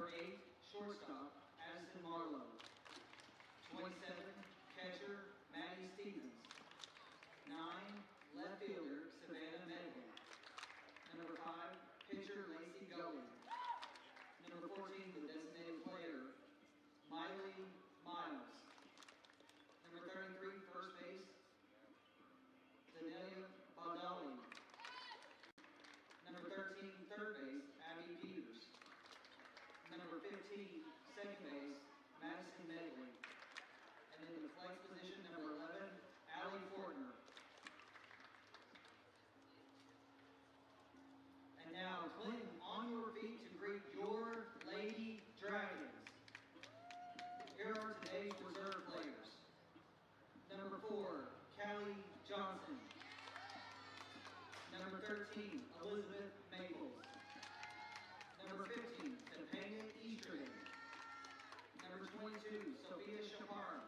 Number 8, shortstop, Addison Marlowe. 27, catcher, Maddie Stevens. 9, left fielder, Savannah Medley. Number 5, pitcher, Lacey Gully. Number 14, the designated player, Miley Miles. Number 33, first base, Danelia Badali. Number 13, third base, Abby Peters. Number 15, second base, Madison Medley. And in the flex position, number 11, Allie Fortner. And now, Clinton, on your feet to greet your Lady Dragons. Here are today's reserve players. Number 4, Callie Johnson. Number 13, Elizabeth Maples. Number 15, Topanga Eastridge. Number 22, Sophia Chaparro.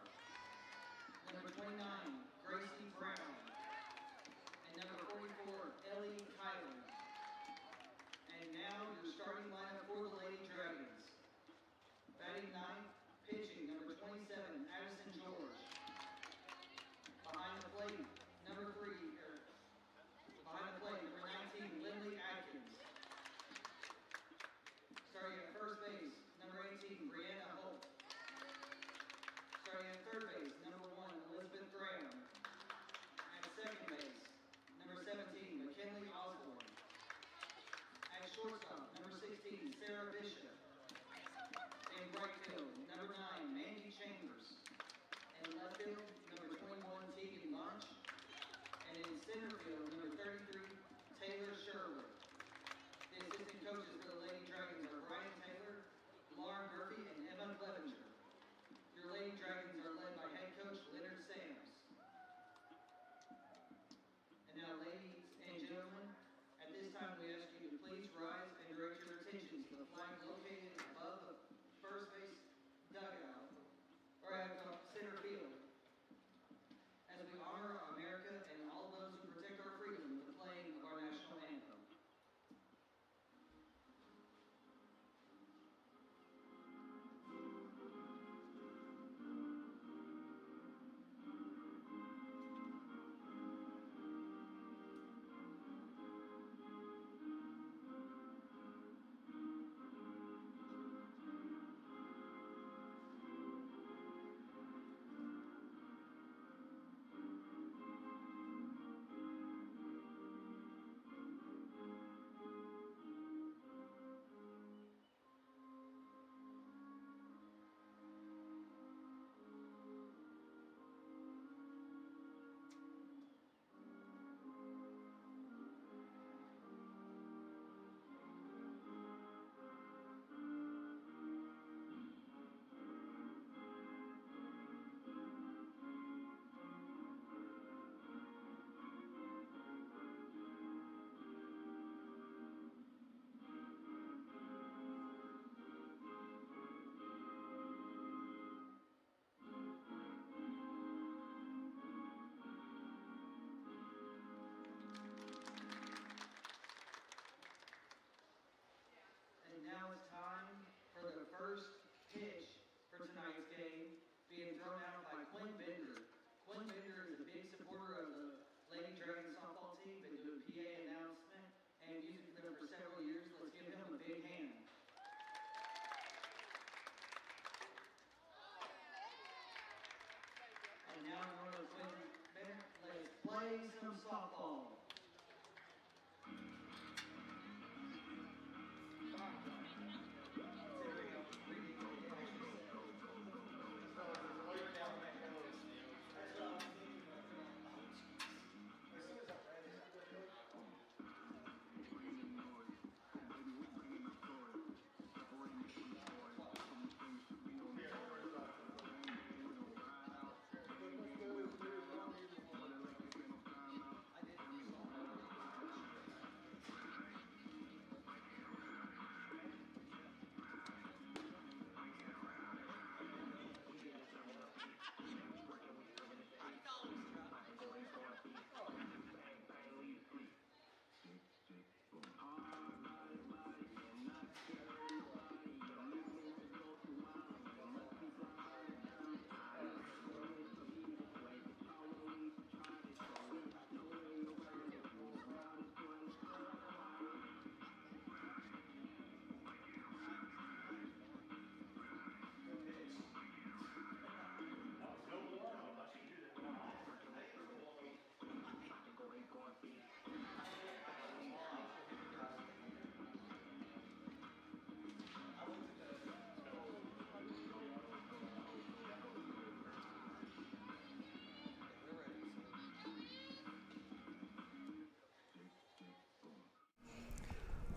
Number 29, Gracie Brown. And number 44, Ellie Kyler. And now your starting lineup for the Lady Dragons. Batting ninth, pitching, number 27, Addison George. Behind the plate, number 3, behind the plate, number 19, Lindley Atkins. Starting at first base, number 18, Brianna Holt. Starting at third base, number 1, Elizabeth Graham. At second base, number 17, McKinley Osborne. At shortstop, number 16, Sarah Bishop. In right field, number 9, Mandy Chambers. And in left field, number 21, Tegan Lunch. And in center field, number 33, Taylor Sherwood. The assistant coaches for the Lady Dragons are Brian Taylor, Lauren Murphy, and Emma Clevenger. Your Lady Dragons are led by head coach Leonard Sams. And now, ladies and gentlemen, at this time we ask you to please rise and direct your attention to the flag located above the first base dugout, or at center field, as we honor America and all those who protect our freedom with the playing of our national anthem. And now it's time for the first pitch for tonight's game, being thrown out by Quinn Bender. Quinn Bender is a big supporter of the Lady Dragons softball team, been doing PA announcement and music for them for several years. Let's give him a big hand. And now in order to Quinn Bender, let's play some softball.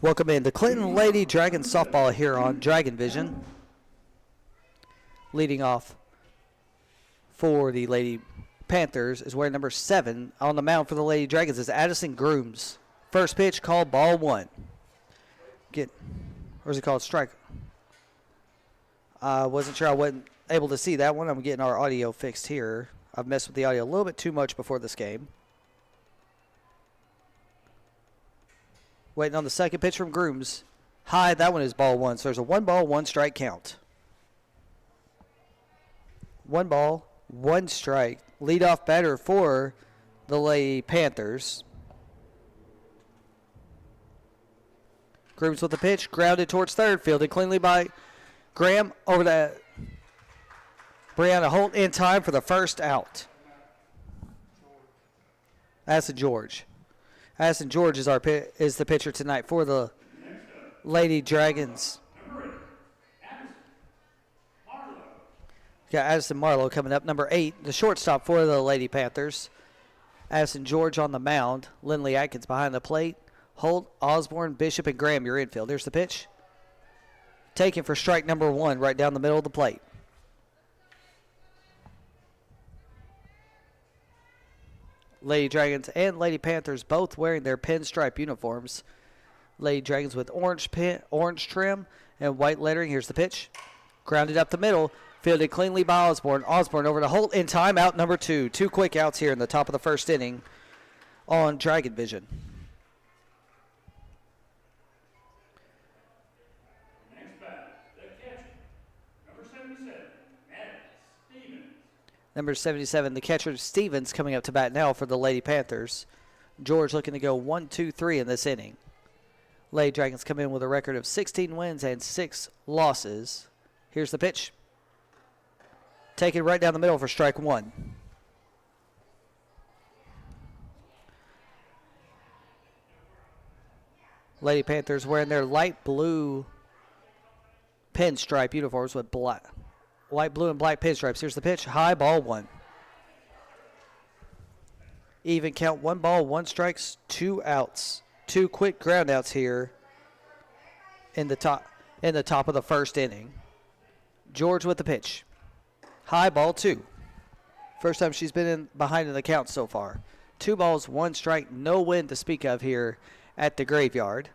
Welcome in the Clinton Lady Dragons softball here on Dragon Vision. Leading off for the Lady Panthers is wearing number 7 on the mound for the Lady Dragons is Addison Grooms. First pitch called ball 1. Or is it called strike? Wasn't sure, I wasn't able to see that one. I'm getting our audio fixed here. I've messed with the audio a little bit too much before this game. Waiting on the second pitch from Grooms. High, that one is ball 1. So there's a 1 ball, 1 strike count. 1 ball, 1 strike. Leadoff batter for the Lady Panthers. Grooms with the pitch, grounded towards third, fielded cleanly by Graham over to Brianna Holt in time for the first out. Addison George. Addison George is the pitcher tonight for the Lady Dragons. Got Addison Marlowe coming up. Number 8, the shortstop for the Lady Panthers. Addison George on the mound. Lindley Atkins behind the plate. Holt, Osborne, Bishop, and Graham, your infield. Here's the pitch. Taken for strike number 1 right down the middle of the plate. Lady Dragons and Lady Panthers both wearing their pinstripe uniforms. Lady Dragons with orange trim and white lettering. Here's the pitch. Grounded up the middle. Fielded cleanly by Osborne. Osborne over to Holt in time. Out number 2. 2 quick outs here in the top of the first inning on Dragon Vision. Next batter, the catcher, number 77, Stevens. Number 77, the catcher Stevens coming up to bat now for the Lady Panthers. George looking to go 1-2-3 in this inning. Lady Dragons come in with a record of 16 wins and 6 losses. Here's the pitch. Taken right down the middle for strike 1. Lady Panthers wearing their light blue pinstripe uniforms with light blue and black pinstripes. Here's the pitch. High, ball 1. Even count, 1 ball, 1 strikes, 2 outs. 2 quick ground outs here in the top of the first inning. George with the pitch. High, ball 2. First time she's been behind in the count so far. 2 balls, 1 strike, no win to speak of here at the graveyard.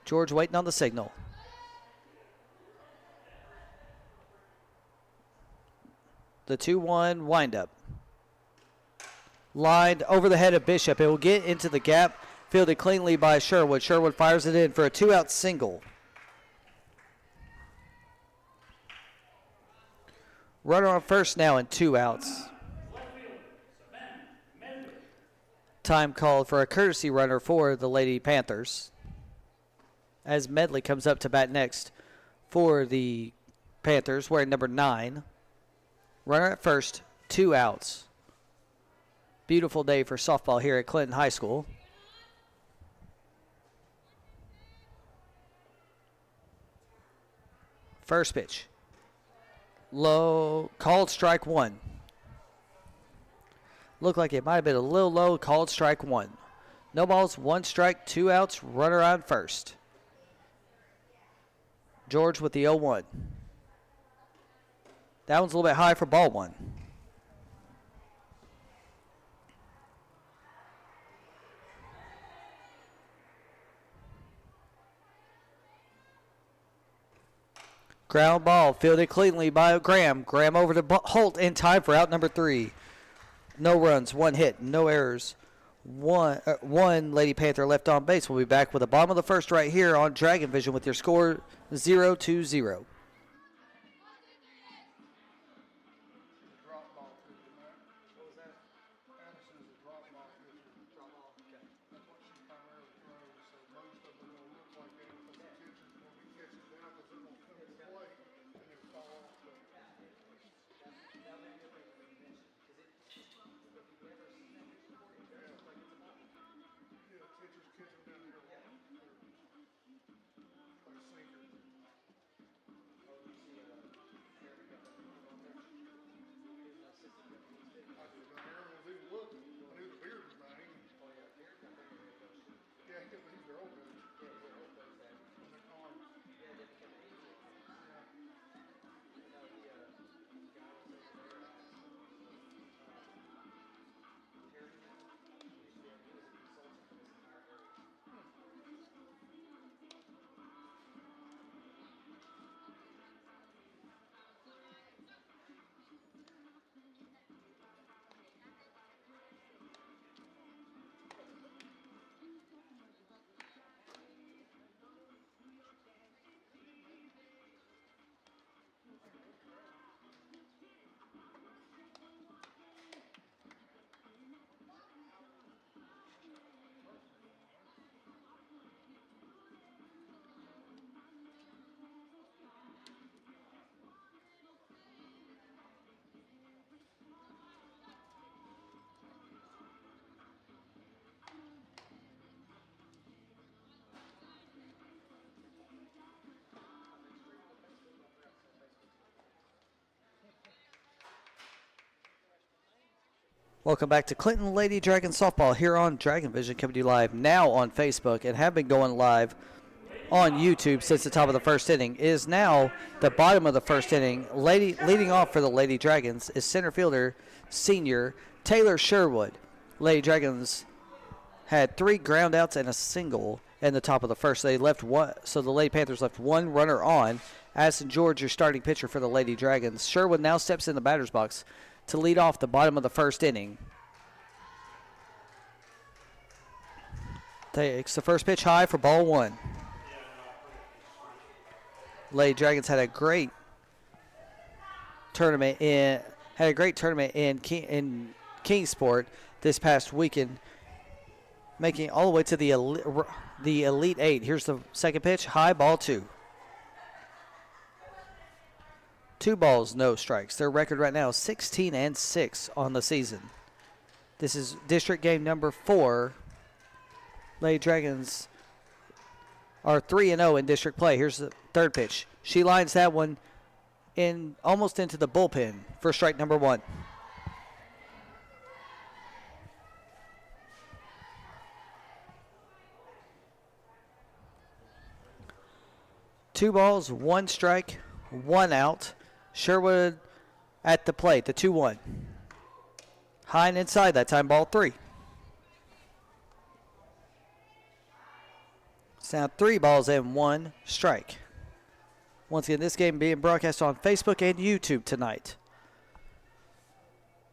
George waiting on the signal. The 2-1 windup. Lined over the head of Bishop. It will get into the gap. Fielded cleanly by Sherwood. Sherwood fires it in for a 2-out single. Runner on first now and 2 outs. Time called for a courtesy runner for the Lady Panthers. As Medley comes up to bat next for the Panthers, wearing number 9. Runner at first, 2 outs. Beautiful day for softball here at Clinton High School. First pitch. Low, called strike 1. Looked like it might have been a little low, called strike 1. No balls, 1 strike, 2 outs, runner on first. George with the 0-1. That one's a little bit high for ball 1. Ground ball fielded cleanly by Graham. Graham over to Holt in time for out number 3. No runs, 1 hit, no errors. One Lady Panther left on base. We'll be back with the bottom of the first right here on Dragon Vision with your score 0-0. Welcome back to Clinton Lady Dragon Softball here on Dragon Vision, coming to you live now on Facebook and have been going live on YouTube since the top of the first inning. It is now the bottom of the first inning. Leading off for the Lady Dragons is center fielder senior Taylor Sherwood. Lady Dragons had 3 ground outs and a single in the top of the first. They left one, so the Lady Panthers left one runner on. Addison George, your starting pitcher for the Lady Dragons. Sherwood now steps in the batter's box to lead off the bottom of the first inning. Takes the first pitch high for ball 1. Lady Dragons had a great tournament in Kingsport this past weekend, making it all the way to the Elite 8. Here's the second pitch, high, ball 2. 2 balls, no strikes. Their record right now is 16-6 on the season. This is district game number 4. Lady Dragons are 3-0 in district play. Here's the third pitch. She lines that one in almost into the bullpen for strike number 1. Two balls, 1 strike, 1 out. Sherwood at the plate, the 2-1. High and inside that time, ball 3. It's now 3 balls and 1 strike. Once again, this game being broadcast on Facebook and YouTube tonight.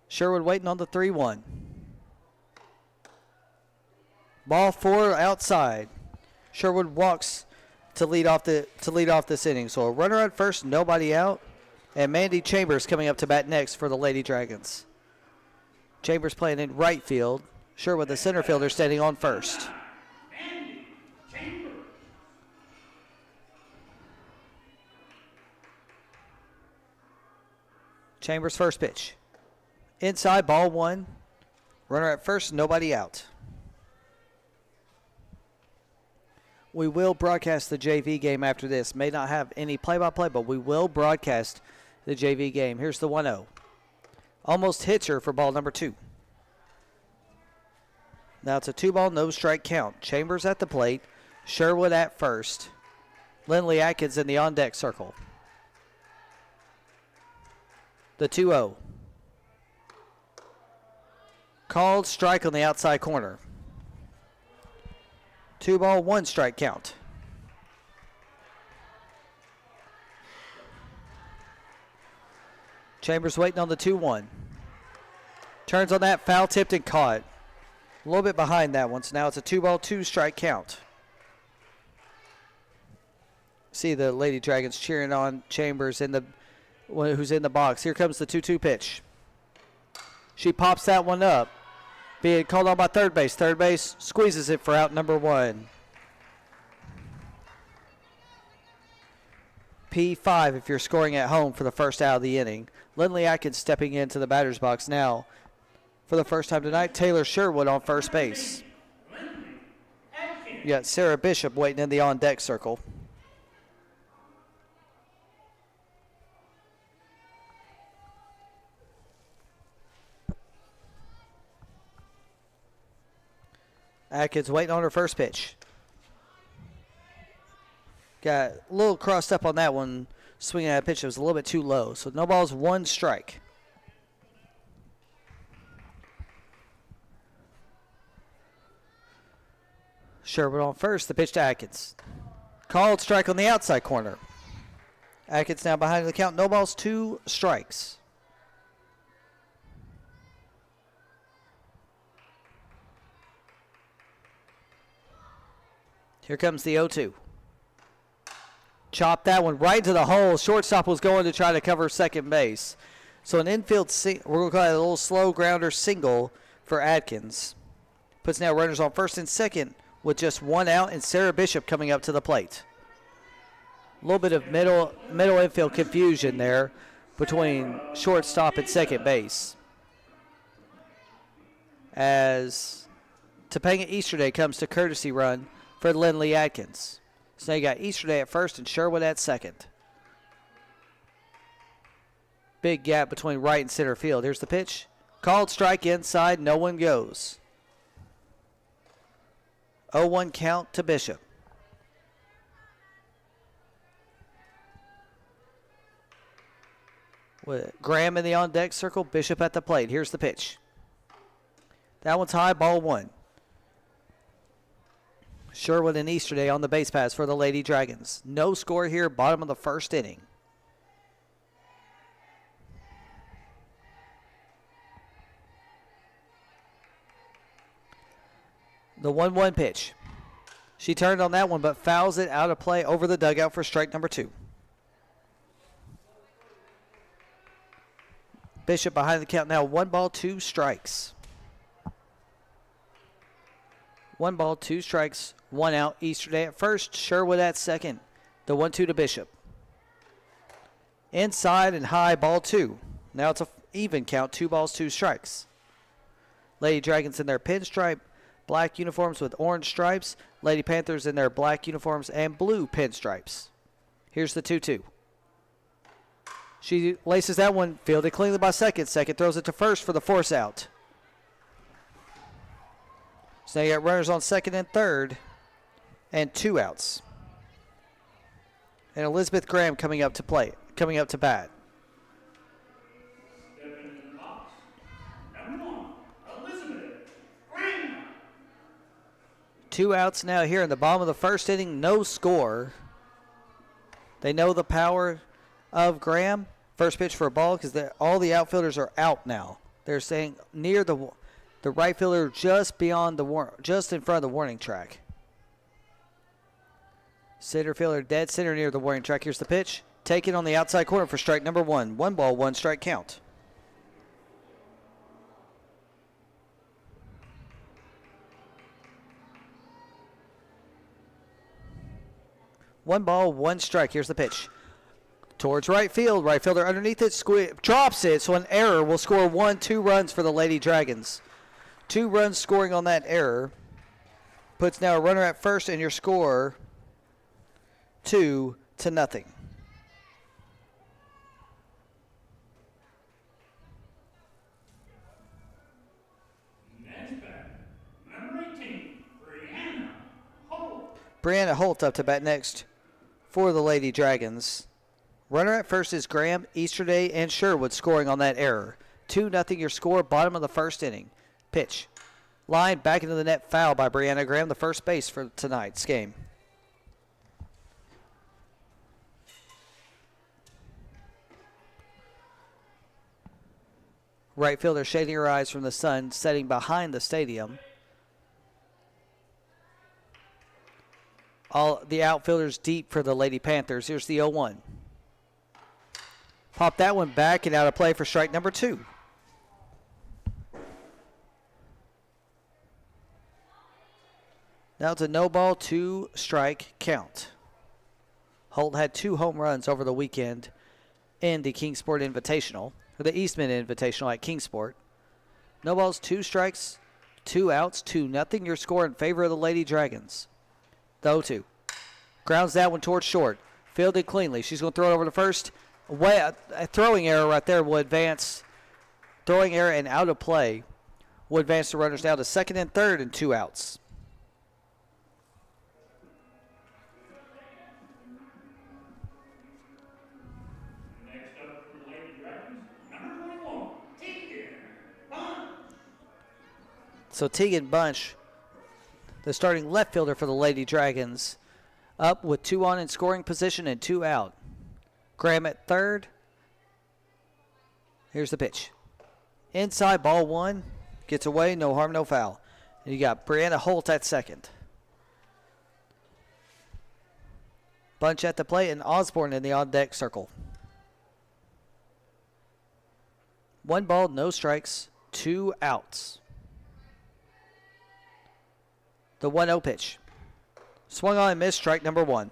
Sherwood waiting on the 3-1. Ball 4 outside. Sherwood walks to lead off this inning. So a runner at first, nobody out. And Mandy Chambers coming up to bat next for the Lady Dragons. Chambers playing in right field. Sherwood, the center fielder, standing on first. Chambers' first pitch. Inside, ball 1. Runner at first, nobody out. We will broadcast the JV game after this. May not have any play-by-play, but we will broadcast the JV game. Here's the 1-0. Almost hits her for ball number 2. Now it's a 2-ball, no strike count. Chambers at the plate. Sherwood at first. Lindley Atkins in the on-deck circle. The 2-0. Called strike on the outside corner. 2-ball, 1 strike count. Chambers waiting on the 2-1. Turns on that, foul tipped and caught. A little bit behind that one, so now it's a 2-ball, 2 strike count. See the Lady Dragons cheering on Chambers who's in the box. Here comes the 2-2 pitch. She pops that one up. Being called on by third base. Third base squeezes it for out number 1. P5 if you're scoring at home for the first out of the inning. Lindley Atkins stepping into the batter's box now. For the first time tonight, Taylor Sherwood on first base. You got Sarah Bishop waiting in the on-deck circle. Atkins waiting on her first pitch. Got a little crossed up on that one. Swinging at a pitch that was a little bit too low. So no balls, 1 strike. Sherwood on first. The pitch to Atkins. Called strike on the outside corner. Atkins now behind the count. No balls, 2 strikes. Here comes the 0-2. Chopped that one right into the hole. Shortstop was going to try to cover second base. So an infield, we're going to call it a little slow grounder single for Atkins. Puts now runners on first and second with just 1 out and Sarah Bishop coming up to the plate. A little bit of middle infield confusion there between shortstop and second base. As Topanga Easterday comes to courtesy run for Lindley Atkins. So now you got Easterday at first and Sherwood at second. Big gap between right and center field. Here's the pitch. Called strike inside, no one goes. 0-1 count to Bishop. With Graham in the on-deck circle, Bishop at the plate. Here's the pitch. That one's high, ball 1. Sherwood and Easterday on the base pass for the Lady Dragons. No score here, bottom of the first inning. The 1-1 pitch. She turned on that one, but fouls it out of play over the dugout for strike number 2. Bishop behind the count now. 1 ball, 2 strikes. 1 ball, 2 strikes, 1 out. Easterday at first, Sherwood at second. The 1-2 to Bishop. Inside and high, ball 2. Now it's an even count, 2 balls, 2 strikes. Lady Dragons in their pinstripe, black uniforms with orange stripes. Lady Panthers in their black uniforms and blue pinstripes. Here's the 2-2. She laces that one, fielded cleanly by second. Second throws it to first for the force out. So now you got runners on second and third and 2 outs. And Elizabeth Graham coming up to bat. Stepping in the box. Number 1, Elizabeth Graham. 2 outs now here in the bottom of the first inning. No score. They know the power of Graham. First pitch for a ball because all the outfielders are out now. They're saying near the right fielder just beyond just in front of the warning track. Center fielder dead center near the warning track. Here's the pitch. Taken on the outside corner for strike number 1. 1 ball, 1 strike count. One ball, 1 strike. Here's the pitch. Towards right field. Right fielder underneath it. Drops it, so an error will score 2 runs for the Lady Dragons. 2 runs scoring on that error. Puts now a runner at first, and your score 2-0. Next batter, number 18, Brianna Holt. Brianna Holt up to bat next for the Lady Dragons. Runner at first is Graham, Easterday, and Sherwood scoring on that error. 2-0 your score, bottom of the first inning. Pitch. Line back into the net, foul by Brianna Graham, the first base for tonight's game. Right fielder shading her eyes from the sun, setting behind the stadium. All the outfielders deep for the Lady Panthers. Here's the 0-1. Pop that one back and out of play for strike number 2. Now it's a no ball, 2 strike count. Holt had 2 home runs over the weekend in the Kingsport Invitational, or the Eastman Invitational at Kingsport. No balls, 2 strikes, 2 outs, 2-0 your score in favor of the Lady Dragons. The 0-2. Grounds that one towards short. Fielded cleanly. She's going to throw it over to first. A throwing error right there will advance. Throwing error and out of play will advance the runners down to second and third and 2 outs. Next up for the Lady Dragons, number 21, Tegan Bunch. So Tegan Bunch, the starting left fielder for the Lady Dragons, up with 2 on in scoring position and 2 out. Graham at third. Here's the pitch. Inside, ball 1. Gets away, no harm, no foul. And you got Brianna Holt at second. Bunch at the plate and Osborne in the on-deck circle. 1 ball, no strikes, 2 outs. The 1-0 pitch. Swung on and missed, strike number 1.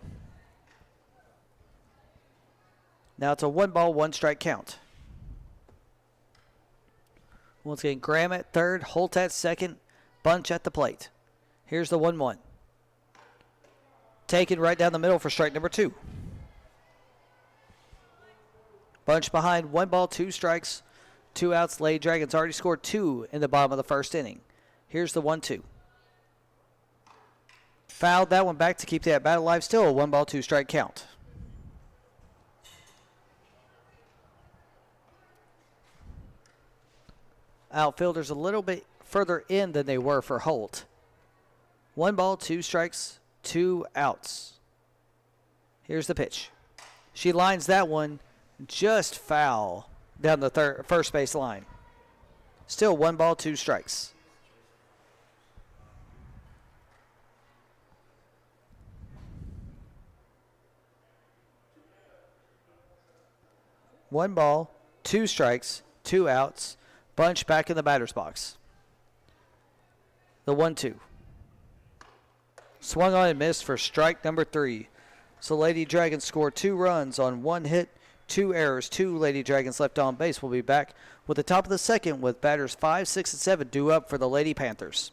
Now it's a 1 ball, 1 strike count. Once again, Graham at third, Holt at second, Bunch at the plate. Here's the 1-1. Taken right down the middle for strike number 2. Bunch behind, 1 ball, 2 strikes, 2 outs. Lady Dragons already scored 2 in the bottom of the first inning. Here's the 1-2. Fouled that one back to keep that bat alive. Still a 1 ball, 2 strike count. Outfielders a little bit further in than they were for Holt. 1 ball, 2 strikes, 2 outs. Here's the pitch. She lines that one just foul down the first base line. Still 1 ball, 2 strikes. One ball, 2 strikes, 2 outs. Bunch back in the batter's box. The 1-2. Swung on and missed for strike number 3. So Lady Dragons score 2 runs on 1 hit, 2 errors. 2 Lady Dragons left on base. We'll be back with the top of the second with batters 5, 6, and 7 due up for the Lady Panthers.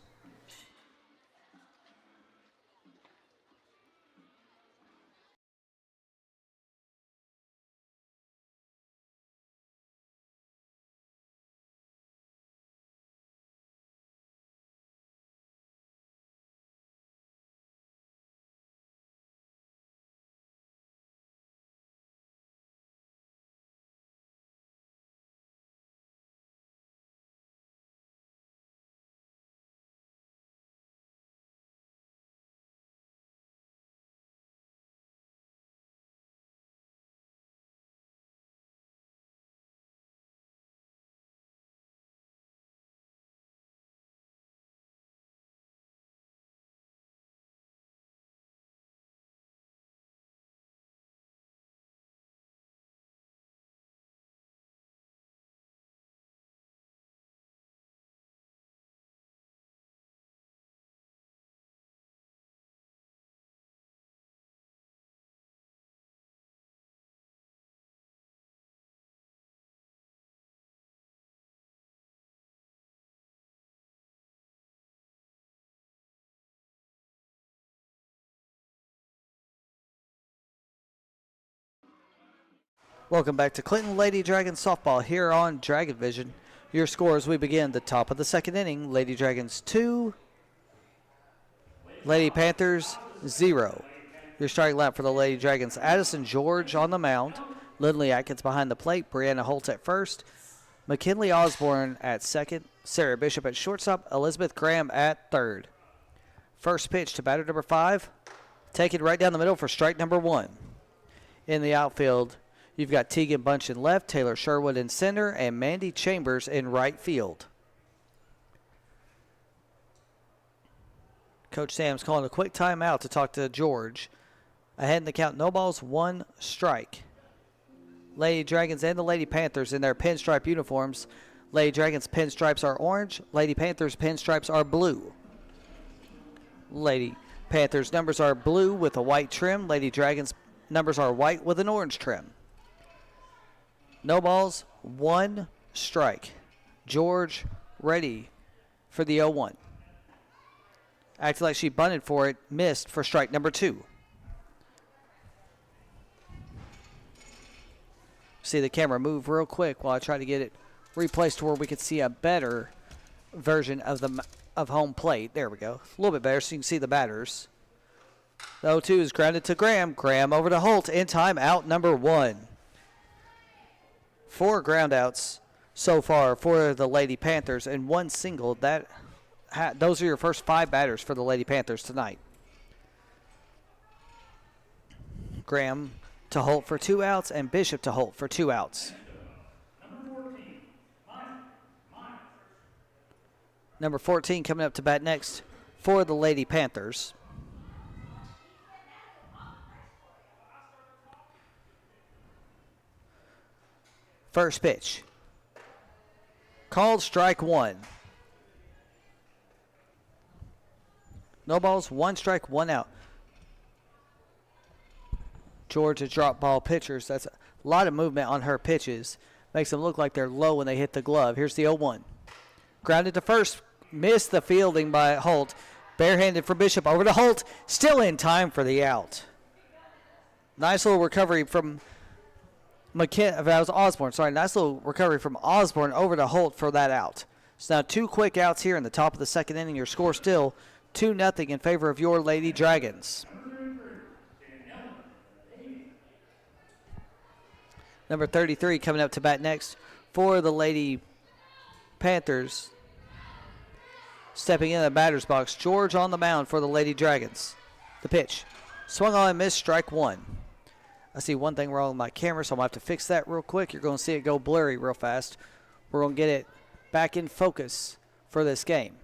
Welcome back to Clinton Lady Dragons softball here on Dragon Vision. Your score as we begin the top of the second inning. Lady Dragons 2, Lady Panthers 0. Your starting lineup for the Lady Dragons: Addison George on the mound, Lindley Atkins behind the plate, Brianna Holt at first, McKinley Osborne at second, Sarah Bishop at shortstop, Elizabeth Graham at third. First pitch to batter number 5, taken right down the middle for strike number 1. In the outfield, you've got Tegan Bunch in left, Taylor Sherwood in center, and Mandy Chambers in right field. Coach Sam's calling a quick timeout to talk to George. Ahead in the count, no balls, 1 strike. Lady Dragons and the Lady Panthers in their pinstripe uniforms. Lady Dragons pinstripes are orange. Lady Panthers pinstripes are blue. Lady Panthers numbers are blue with a white trim. Lady Dragons numbers are white with an orange trim. No balls, 1 strike. George ready for the 0-1. Acted like she bunted for it, missed for strike number 2. See the camera move real quick while I try to get it replaced to where we can see a better version of home plate. There we go. A little bit better so you can see the batters. The 0-2 is grounded to Graham. Graham over to Holt in time, out number 1. 4 groundouts so far for the Lady Panthers and 1 single. Those are your first 5 batters for the Lady Panthers tonight. Graham to Holt for 2 outs and Bishop to Holt for 2 outs. Number 14 coming up to bat next for the Lady Panthers. First pitch. Called strike 1. No balls, 1 strike, 1 out. Georgia drop ball pitchers. That's a lot of movement on her pitches. Makes them look like they're low when they hit the glove. Here's the 0-1. Grounded to first. Missed the fielding by Holt. Barehanded for Bishop. Over to Holt. Still in time for the out. Nice little recovery from That was Osborne. Sorry, nice little recovery from Osborne over to Holt for that out. So now 2 quick outs here in the top of the second inning. Your score still 2-0 in favor of your Lady Dragons. Number 33 coming up to bat next for the Lady Panthers. Stepping in the batter's box, George on the mound for the Lady Dragons. The pitch. Swung on and missed, strike 1. I see one thing wrong with my camera, so I'm going to have to fix that real quick. You're going to see it go blurry real fast. We're going to get it back in focus for this game.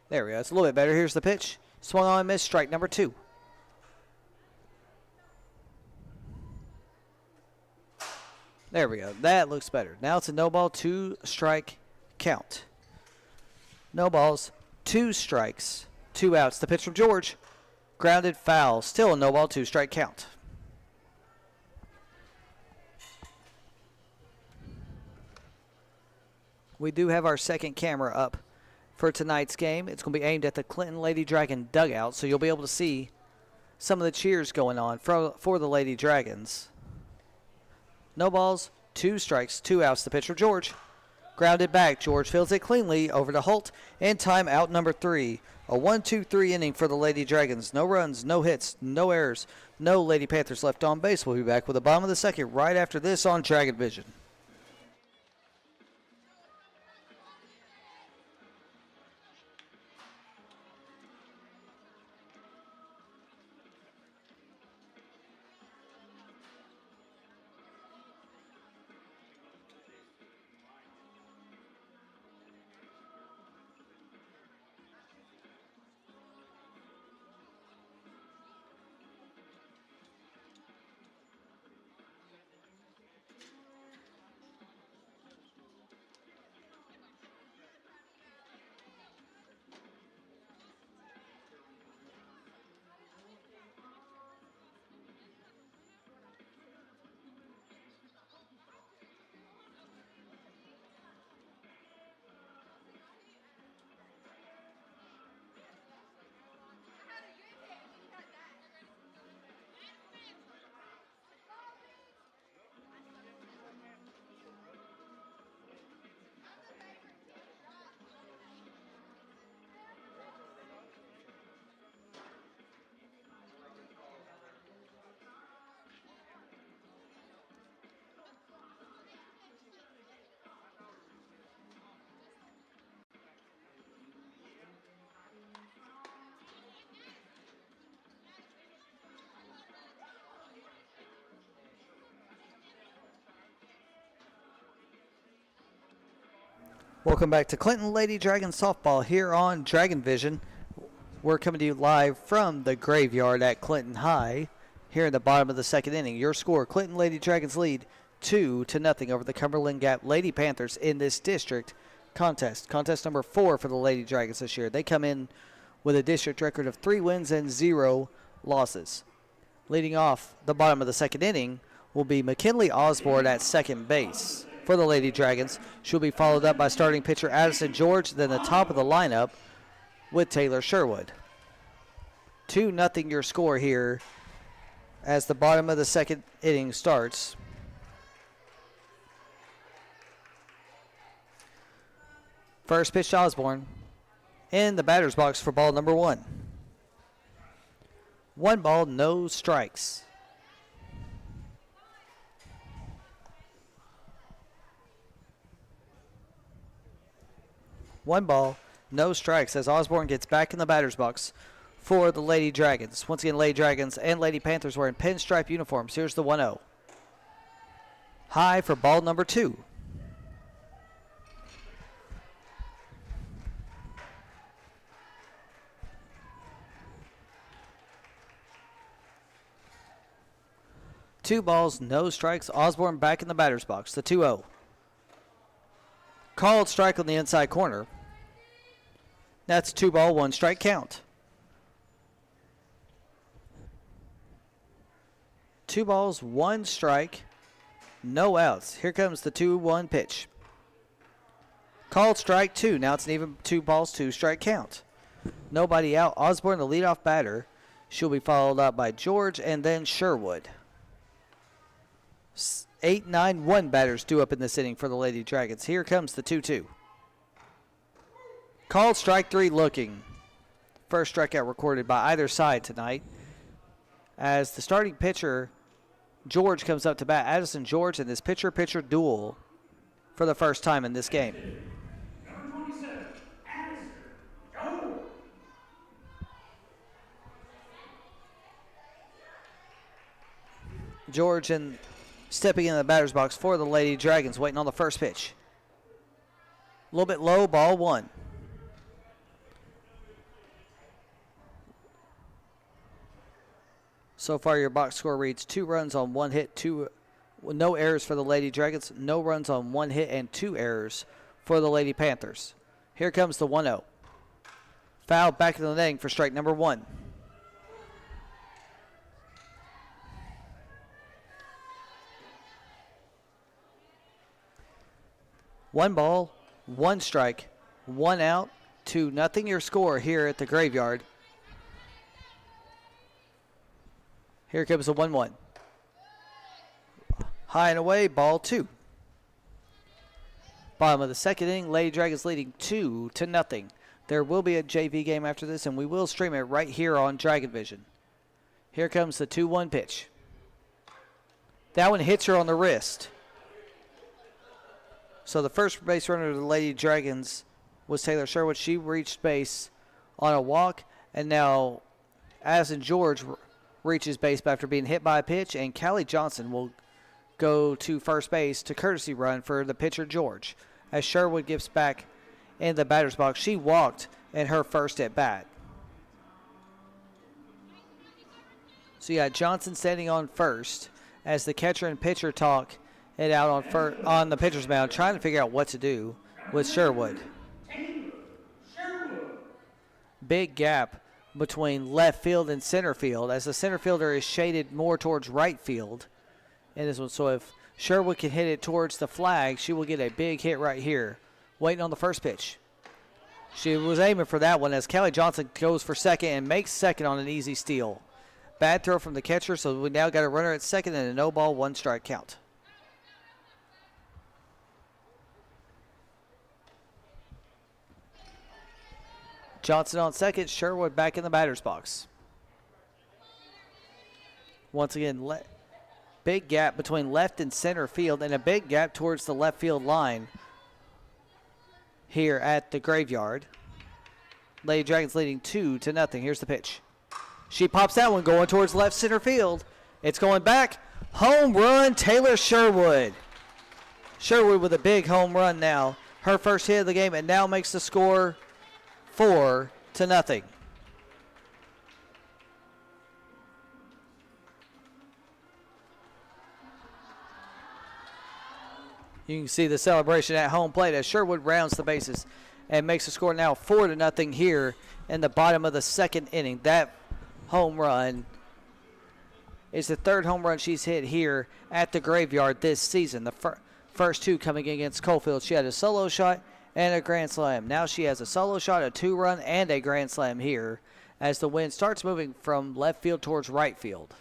There we go. It's a little bit better. Here's the pitch. Swung on and missed, strike number 2. There we go. That looks better. Now it's a no ball, 2 strike count. No balls, 2 strikes, 2 outs. The pitch from George. Grounded foul. Still a no ball, 2 strike count. We do have our second camera up for tonight's game. It's going to be aimed at the Clinton Lady Dragon dugout, so you'll be able to see some of the cheers going on for the Lady Dragons. No balls, 2 strikes, 2 outs. The pitch from George. Grounded back. George fields it cleanly over to Holt. And time out number 3. A 1-2-3 inning for the Lady Dragons. No runs, no hits, no errors, no Lady Panthers left on base. We'll be back with the bottom of the second right after this on Dragon Vision. Welcome back to Clinton Lady Dragon Softball here on Dragon Vision. We're coming to you live from the graveyard at Clinton High here in the bottom of the second inning. Your score, Clinton Lady Dragons lead 2-0 over the Cumberland Gap Lady Panthers in this district contest. Contest number 4 for the Lady Dragons this year. They come in with a district record of 3 wins and 0 losses. Leading off the bottom of the second inning will be McKinley Osborne at second base for the Lady Dragons. She'll be followed up by starting pitcher Addison George, then the top of the lineup with Taylor Sherwood. 2-0 your score here as the bottom of the second inning starts. First pitch to Osborne in the batter's box for ball number 1. 1 ball, no strikes. One ball, no strikes as Osborne gets back in the batter's box for the Lady Dragons. Once again, Lady Dragons and Lady Panthers wearing pinstripe uniforms. Here's the 1-0. High for ball number 2. Two balls, no strikes. Osborne back in the batter's box. The 2-0. Called strike on the inside corner. That's 2 ball, 1 strike count. 2 balls, 1 strike, no outs. Here comes the 2-1 pitch. Called strike 2. Now it's an even 2 balls, 2 strike count. Nobody out. Osborne, the leadoff batter. She'll be followed up by George and then Sherwood. 8-9-1 batters due up in this inning for the Lady Dragons. Here comes the 2-2. Called strike 3 looking. First strikeout recorded by either side tonight. As the starting pitcher, George, comes up to bat. Addison George in this pitcher-pitcher duel for the first time in this game. Number 27, Addison George. George and stepping in the batter's box for the Lady Dragons, waiting on the first pitch. A little bit low, ball 1. So far, your box score reads 2 runs on 1 hit, no errors for the Lady Dragons, no runs on 1 hit, and 2 errors for the Lady Panthers. Here comes the 1-0. Foul back in the netting for strike number 1. One ball, 1 strike, 1 out, 2-0 your score here at the Graveyard. Here comes the 1-1. High and away, ball 2. Bottom of the second inning, Lady Dragons leading 2-0. There will be a JV game after this, and we will stream it right here on Dragon Vision. Here comes the 2-1 pitch. That one hits her on the wrist. So the first base runner of the Lady Dragons was Taylor Sherwood. She reached base on a walk, and now Addison George reaches base after being hit by a pitch, and Callie Johnson will go to first base to courtesy run for the pitcher George. As Sherwood gets back in the batter's box, she walked in her first at bat. So you got Johnson standing on first as the catcher and pitcher talk it out on the pitcher's mound, trying to figure out what to do with Sherwood. Big gap between left field and center field, as the center fielder is shaded more towards right field in this one. So if Sherwood can hit it towards the flag, she will get a big hit right here. Waiting on the first pitch. She was aiming for that one as Callie Johnson goes for second and makes second on an easy steal. Bad throw from the catcher, so we now got a runner at second and a no ball, 1 strike count. Johnson on second, Sherwood back in the batter's box. Once again, big gap between left and center field, and a big gap towards the left field line here at the Graveyard. Lady Dragons leading 2-0. Here's the pitch. She pops that one going towards left center field. It's going back. Home run, Taylor Sherwood. Sherwood with a big home run now. Her first hit of the game, and now makes the score 4-0. You can see the celebration at home plate as Sherwood rounds the bases and makes the score now 4-0 here in the bottom of the second inning. That home run is the 3rd home run she's hit here at the Graveyard this season. The first 2 coming against Coalfield. She had a solo shot and a grand slam. Now she has a solo shot, a 2-run, and a grand slam here as the wind starts moving from left field towards right field.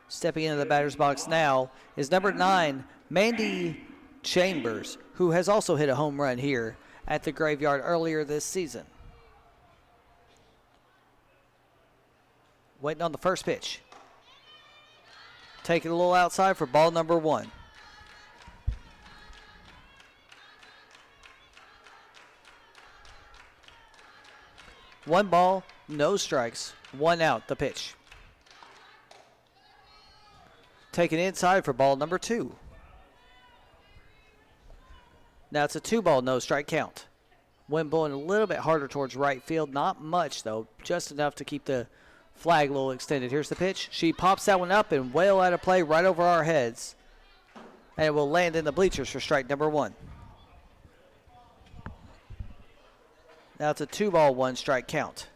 Stepping into the batter's box now is number 9, Mandy Chambers, who has also hit a home run here at the Graveyard earlier this season. Waiting on the first pitch. Taking a little outside for ball number 1. One ball, no strikes, 1 out, the pitch. Taken inside for ball number 2. Now it's a 2-ball, no strike count. Wind blowing a little bit harder towards right field. Not much, though, just enough to keep the flag a little extended. Here's the pitch. She pops that one up and well out of play right over our heads. And it will land in the bleachers for strike number 1. Now it's a 2-ball, 1 strike count.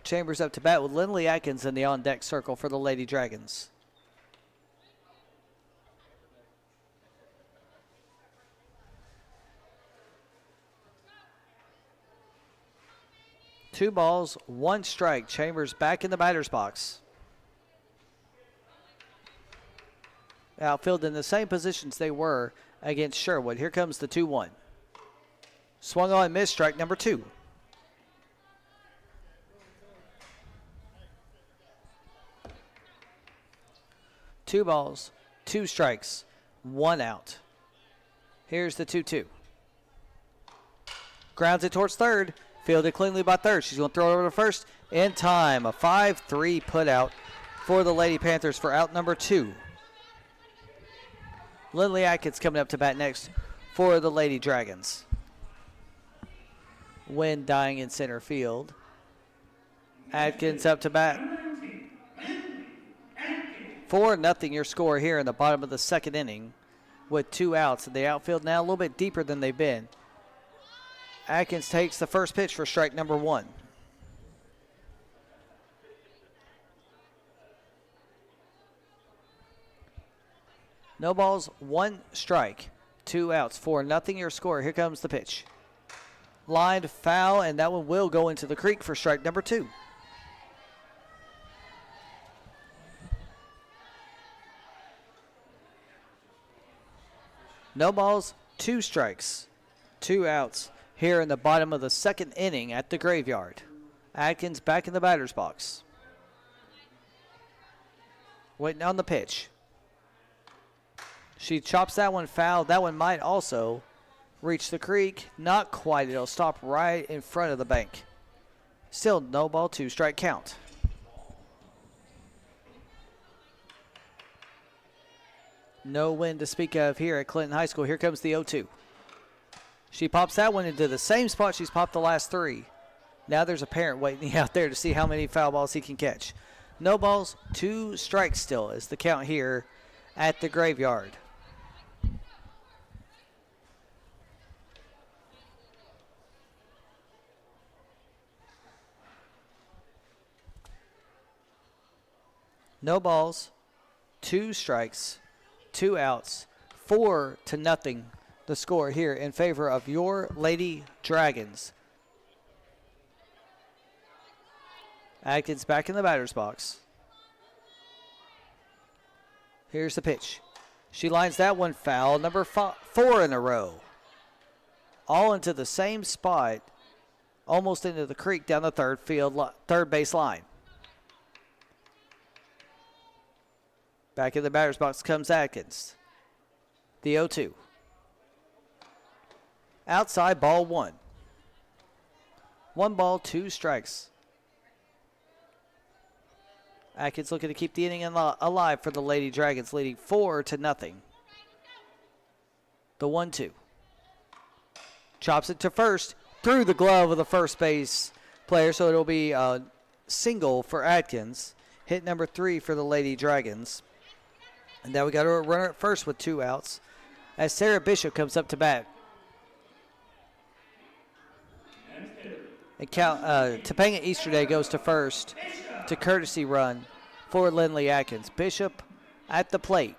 Chambers up to bat with Lindley Atkins in the on-deck circle for the Lady Dragons. 2 balls, 1 strike. Chambers back in the batter's box. Outfield in the same positions they were against Sherwood. Here comes the 2-1. Swung on, missed, strike number 2. Two balls, 2 strikes, 1 out. Here's the 2-2. Grounds it towards third. Fielded cleanly by third. She's going to throw it over to first. In time, a 5-3 put out for the Lady Panthers for out number 2. Lindley Atkins coming up to bat next for the Lady Dragons. Wind dying in center field. Atkins up to bat. 4-0 your score here in the bottom of the second inning with 2 outs. The outfield now a little bit deeper than they've been. Atkins takes the first pitch for strike number 1. No balls, 1 strike, 2 outs, 4-0 your score. Here comes the pitch. Lined foul, and that one will go into the creek for strike number 2. No balls, 2 strikes, 2 outs here in the bottom of the second inning at the Graveyard. Atkins back in the batter's box. Waiting on the pitch. She chops that one foul. That one might also reach the creek. Not quite. It'll stop right in front of the bank. Still no ball, 2 strike count. No wind to speak of here at Clinton High School. Here comes the 0-2. She pops that one into the same spot she's popped the last 3. Now there's a parent waiting out there to see how many foul balls he can catch. No balls, 2 strikes still is the count here at the Graveyard. No balls, 2 strikes, 2 outs, 4-0 the score here in favor of your Lady Dragons. Atkins back in the batter's box. Here's the pitch. She lines that one foul, number 4 in a row. All into the same spot, almost into the creek down the third base line. Back in the batter's box comes Atkins. The 0-2. Outside, ball 1. 1 ball, 2 strikes. Atkins looking to keep the inning alive for the Lady Dragons, leading 4-0. The 1-2. Chops it to first, through the glove of the first base player, so it'll be a single for Atkins. Hit number 3 for the Lady Dragons. And now we got a runner at first with 2 outs as Sarah Bishop comes up to bat. And Topanga Easterday goes to first to courtesy run for Lindley Atkins. Bishop at the plate.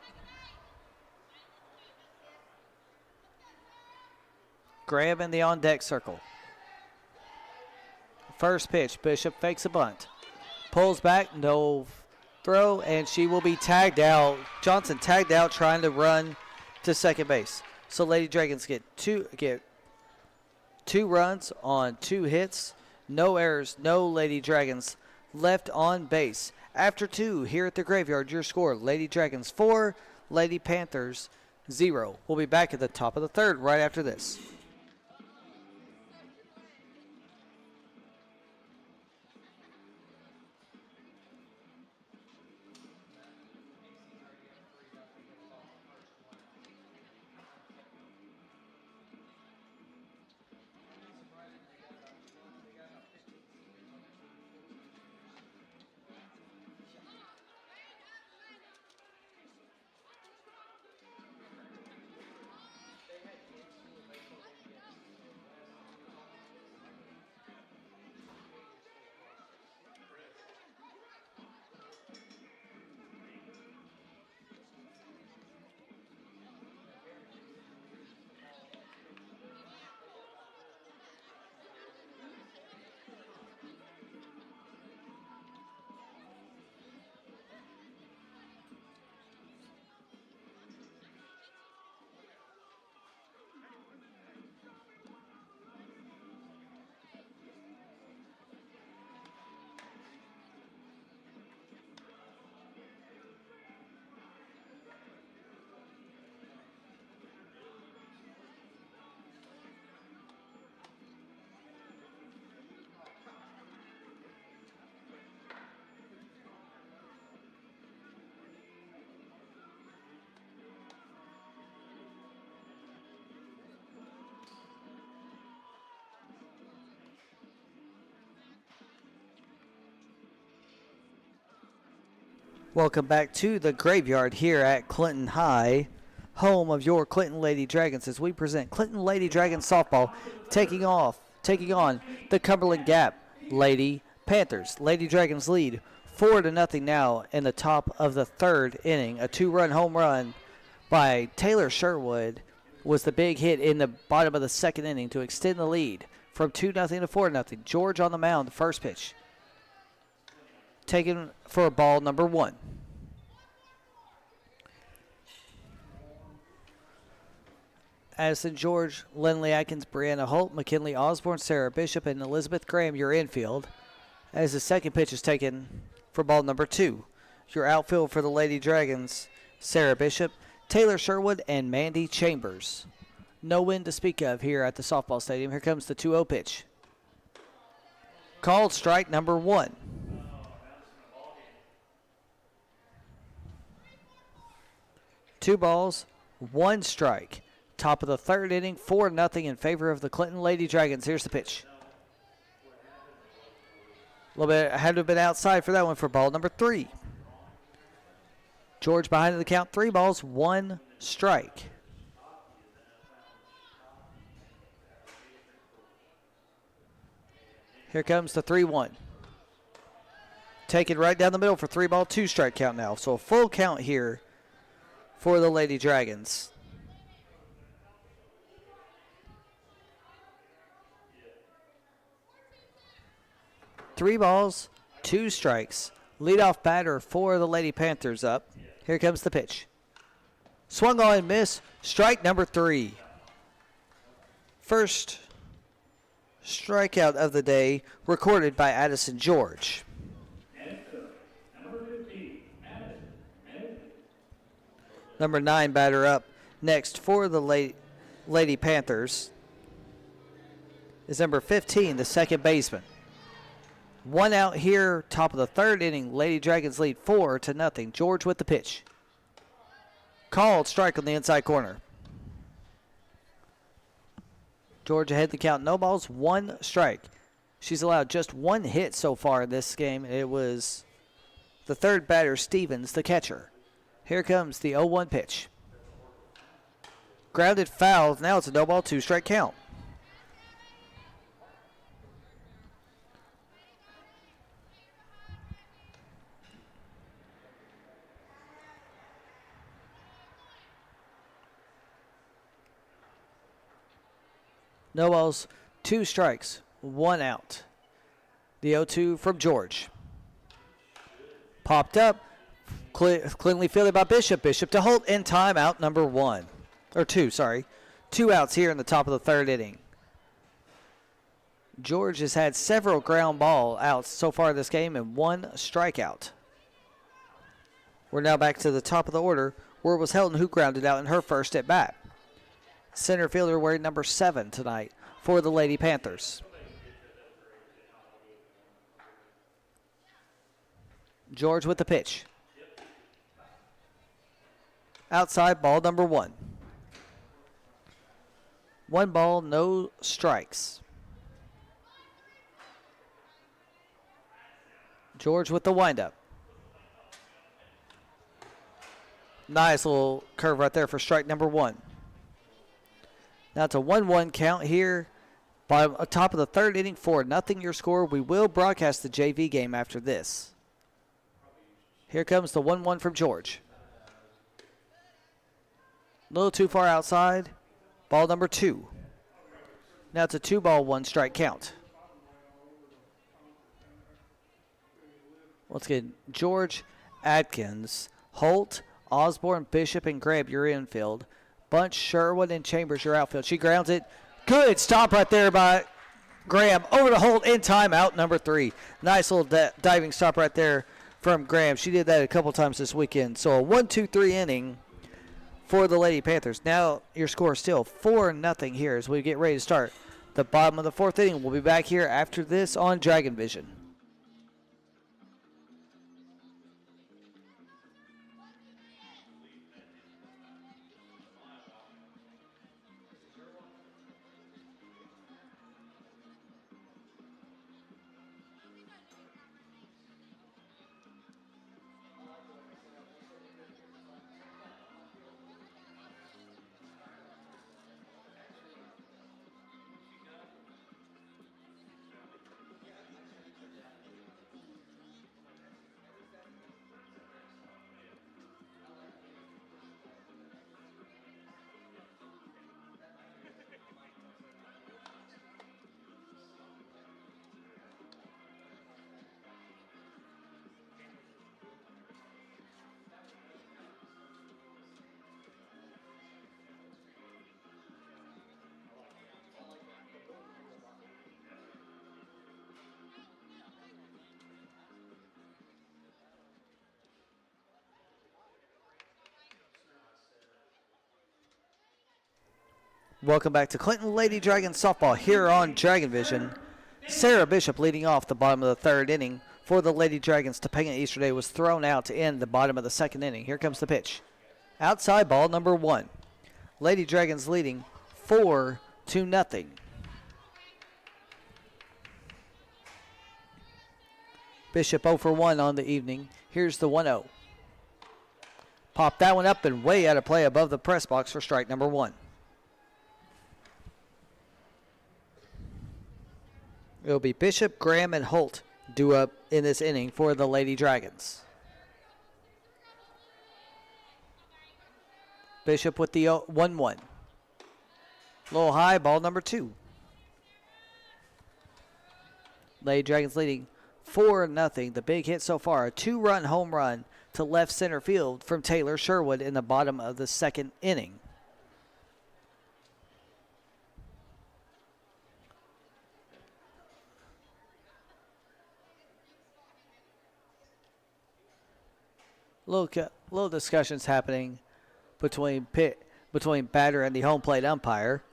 Graham in the on-deck circle. First pitch, Bishop fakes a bunt. Pulls back, no throw, and she will be tagged out. Johnson tagged out trying to run to second base. So Lady Dragons get two runs on 2 hits. No errors, no Lady Dragons left on base. After 2 here at the Graveyard, your score, Lady Dragons 4, Lady Panthers 0. We'll be back at the top of the third right after this. Welcome back to the graveyard here at Clinton High, home of your Clinton Lady Dragons, as we present Clinton Lady Dragons softball taking on the Cumberland Gap Lady Panthers. Lady Dragons lead 4-0 now in the top of the third inning. A 2-run home run by Taylor Sherwood was the big hit in the bottom of the second inning to extend the lead from 2-0 to 4-0. George on the mound, the first pitch. Taken for ball number 1. Addison George, Lindley Atkins, Brianna Holt, McKinley Osborne, Sarah Bishop, and Elizabeth Graham, your infield. As the second pitch is taken for ball number 2. Your outfield for the Lady Dragons, Sarah Bishop, Taylor Sherwood, and Mandy Chambers. No wind to speak of here at the softball stadium. Here comes the 2-0 pitch. Called strike number 1. 2 balls, 1 strike. Top of the third inning, 4-0 in favor of the Clinton Lady Dragons. Here's the pitch. A little bit had to have been outside for that one for ball number 3. George behind the count, 3 balls, 1 strike. Here comes the 3-1. Taken right down the middle for 3 ball, 2 strike count now. So a full count here for the Lady Dragons. Three balls, 2 strikes. Leadoff batter for the Lady Panthers up. Here comes the pitch. Swung on and miss. Strike number 3. First strikeout of the day recorded by Addison George. Number 9 batter up next for the Lady Panthers is number 15, the second baseman. 1 out here, top of the third inning. Lady Dragons lead 4-0. George with the pitch. Called strike on the inside corner. George ahead the count. No balls, 1 strike. She's allowed just 1 hit so far in this game. It was the third batter, Stevens, the catcher. Here comes the 0-1 pitch. Grounded foul. Now it's a no ball, 2 strike count. No balls, 2 strikes, 1 out. The 0-2 from George. Popped up. Cleanly fielded by Bishop. Bishop to Holt in timeout number 1. Or 2, sorry. 2 outs here in the top of the third inning. George has had several ground ball outs so far this game and 1 strikeout. We're now back to the top of the order, where it was Helton who grounded out in her first at bat. Center fielder wearing number 7 tonight for the Lady Panthers. George with the pitch. Outside, ball number 1. 1 ball, no strikes. George with the windup. Nice little curve right there for strike number 1. Now it's a 1-1 count here. By top of the third inning, 4-0 your score. We will broadcast the JV game after this. Here comes the 1-1 from George. A little too far outside. Ball number 2. Now it's a 2 ball, 1 strike count. Once again, George, Atkins, Holt, Osborne, Bishop, and Graham, your infield. Bunch, Sherwood, and Chambers, your outfield. She grounds it. Good stop right there by Graham. Over to Holt in timeout number 3. Nice little diving stop right there from Graham. She did that a couple times this weekend. So a 1-2-3 inning for the Lady Panthers. Now your score is still 4-0 here as we get ready to start the bottom of the 4th inning. We'll be back here after this on Dragon Vision. Welcome back to Clinton Lady Dragons softball here on Dragon Vision. Sarah Bishop leading off the bottom of the third inning for the Lady Dragons. Topanga Easterday was thrown out to end the bottom of the second inning. Here comes the pitch. Outside ball number 1. Lady Dragons leading 4-0. Bishop 0 for 1 on the evening. Here's the 1-0. Pop that one up and way out of play above the press box for strike number 1. It'll be Bishop, Graham, and Holt due up in this inning for the Lady Dragons. Bishop with the 1-1. Low high, ball number 2. Lady Dragons leading 4-0. The big hit so far, a 2-run home run to left center field from Taylor Sherwood in the bottom of the second inning. Little discussions happening between batter and the home plate umpire.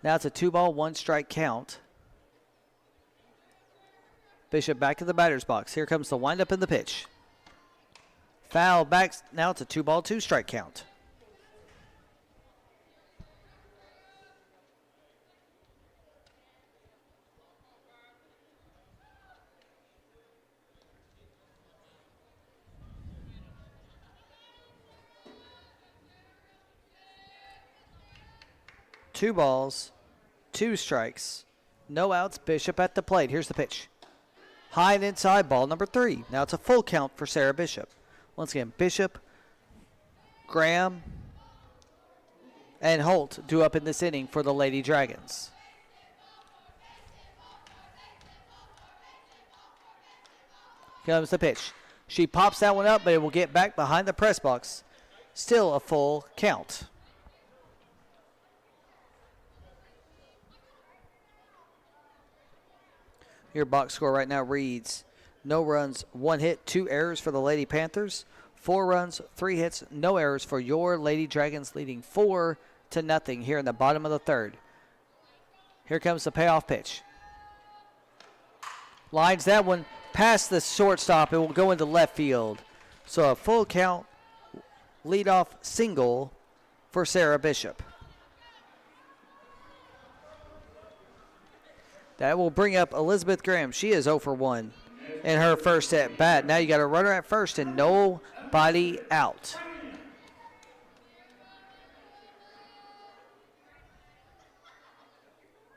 Now it's a 2-ball, 1-strike count. Bishop back to the batter's box. Here comes the windup in the pitch. Foul back. Now it's a 2-ball, 2-strike count. Two balls, 2 strikes, no outs. Bishop at the plate. Here's the pitch. High and inside, ball number 3. Now it's a full count for Sarah Bishop. Once again, Bishop, Graham, and Holt due up in this inning for the Lady Dragons. Comes the pitch. She pops that one up, but it will get back behind the press box. Still a full count. Your box score right now reads no runs, 1 hit, 2 errors for the Lady Panthers. 4 runs, 3 hits, no errors for your Lady Dragons, leading 4-0 here in the bottom of the third. Here comes the payoff pitch. Lines that one past the shortstop. It will go into left field. So a full count leadoff single for Sarah Bishop. That will bring up Elizabeth Graham. She is 0 for 1 in her first at bat. Now you got a runner at first and nobody out.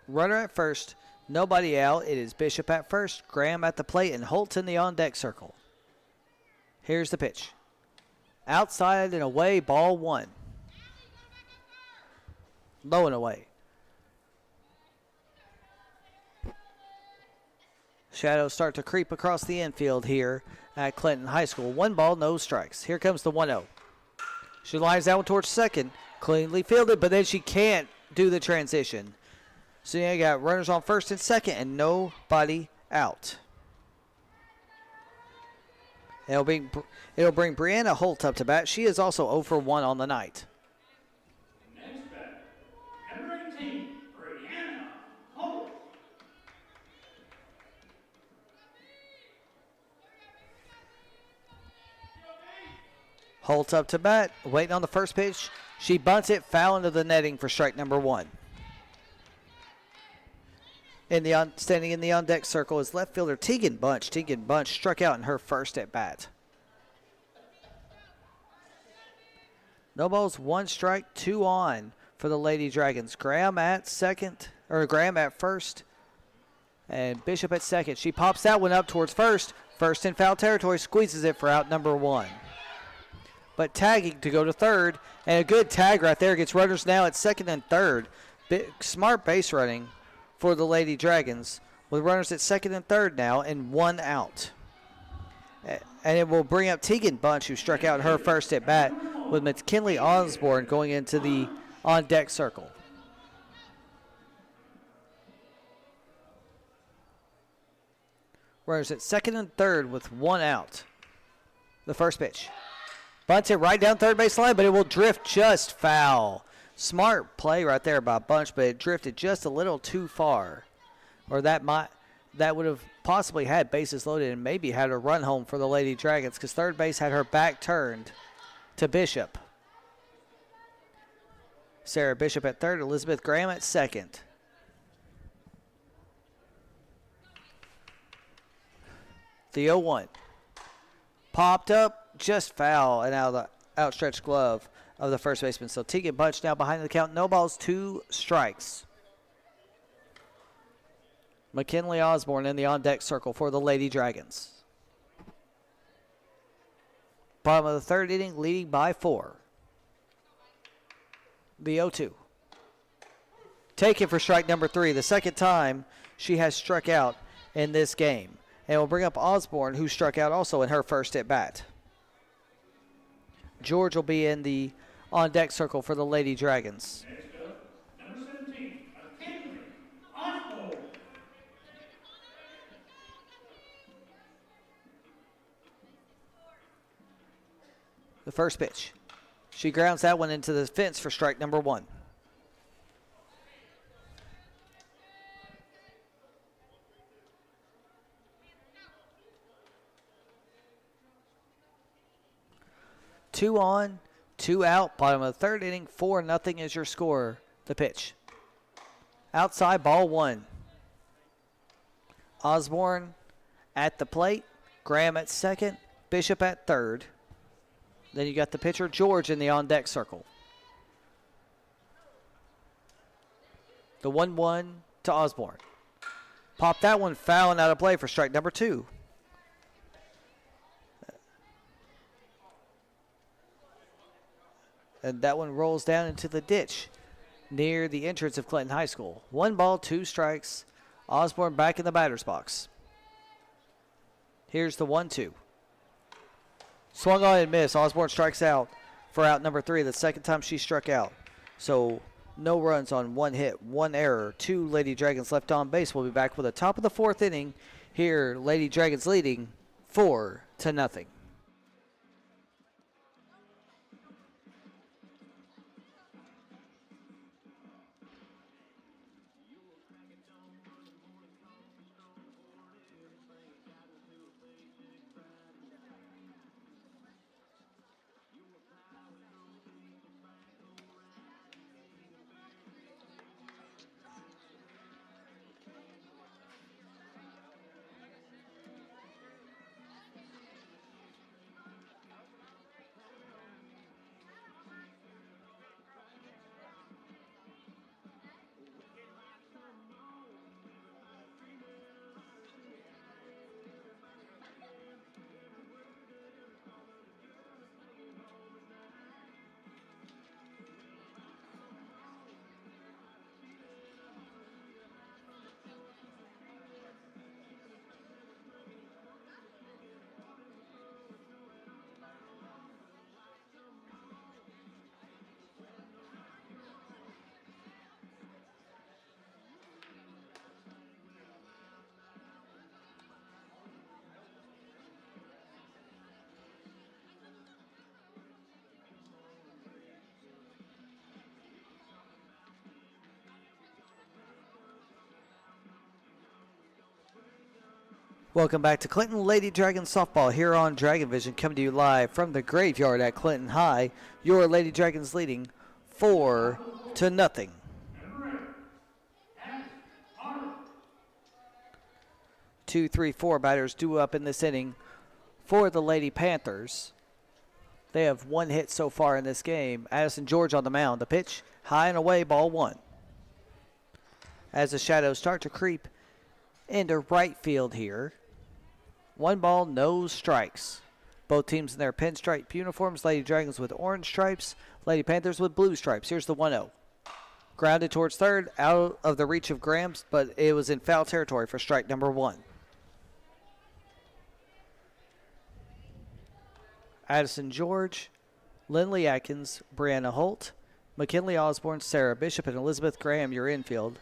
Runner at first, nobody out. It is Bishop at first, Graham at the plate, and Holt in the on-deck circle. Here's the pitch. Outside and away, ball 1. Low and away. Shadows start to creep across the infield here at Clinton High School. 1 ball, no strikes. Here comes the 1-0. She lines that one towards second. Cleanly fielded, but then she can't do the transition. So you got runners on first and second and nobody out. It'll bring Brianna Holt up to bat. She is also 0 for 1 on the night. Next batter, number 18, Brianna Holt. Holt up to bat, waiting on the first pitch. She bunts it foul into the netting for strike number 1. Standing in the on-deck circle is left fielder Tegan Bunch. Tegan Bunch struck out in her first at bat. No balls, 1 strike, 2 on for the Lady Dragons. Graham at first, and Bishop at second. She pops that one up towards first. First in foul territory, squeezes it for out number 1. But tagging to go to third, and a good tag right there gets runners now at second and third. Smart base running for the Lady Dragons with runners at second and third now and 1 out. And it will bring up Tegan Bunch, who struck out her first at bat, with McKinley Osborne going into the on-deck circle. Runners at second and third with 1 out. The first pitch. Bunts it right down third base line, but it will drift just foul. Smart play right there by Bunch, but it drifted just a little too far. Or that would have possibly had bases loaded and maybe had a run home for the Lady Dragons because third base had her back turned to Bishop. Sarah Bishop at third, Elizabeth Graham at second. The 0-1. Popped up, just foul, and out of the outstretched glove of the first baseman. So Tegan Bunch now behind the count. No balls, 2 strikes. McKinley Osborne in the on-deck circle for the Lady Dragons. Bottom of the third inning, leading by 4. The 0-2. Taken for strike number 3. The second time she has struck out in this game. And we'll bring up Osborne, who struck out also in her first at bat. George will be in the on-deck circle for the Lady Dragons. Next up, number 17, McKinley Osborne. The first pitch. She grounds that one into the fence for strike number 1. Two on, 2 out. Bottom of the third inning, 4-0 is your score. The pitch. Outside, ball 1. Osborne at the plate. Graham at second. Bishop at third. Then you got the pitcher, George, in the on-deck circle. The 1-1 to Osborne. Pop that one foul and out of play for strike number 2. And that one rolls down into the ditch near the entrance of Clinton High School. 1 ball, 2 strikes. Osborne back in the batter's box. Here's the 1-2. Swung on and missed. Osborne strikes out for out number 3, the second time she struck out. So no runs on 1 hit, 1 error. 2 Lady Dragons left on base. We'll be back with the top of the 4th inning. Here, Lady Dragons leading 4-0. Welcome back to Clinton Lady Dragons softball here on Dragon Vision, coming to you live from the graveyard at Clinton High. Your Lady Dragons leading 4-0. 2, 3, 4 batters due up in this inning for the Lady Panthers. They have 1 hit so far in this game. Addison George on the mound. The pitch, high and away, ball 1. As the shadows start to creep into right field here. 1 ball, no strikes. Both teams in their pinstripe uniforms. Lady Dragons with orange stripes. Lady Panthers with blue stripes. Here's the 1-0. Grounded towards third, out of the reach of Grams, but it was in foul territory for strike number 1. Addison George, Lindley Atkins, Brianna Holt, McKinley Osborne, Sarah Bishop, and Elizabeth Graham, your infield.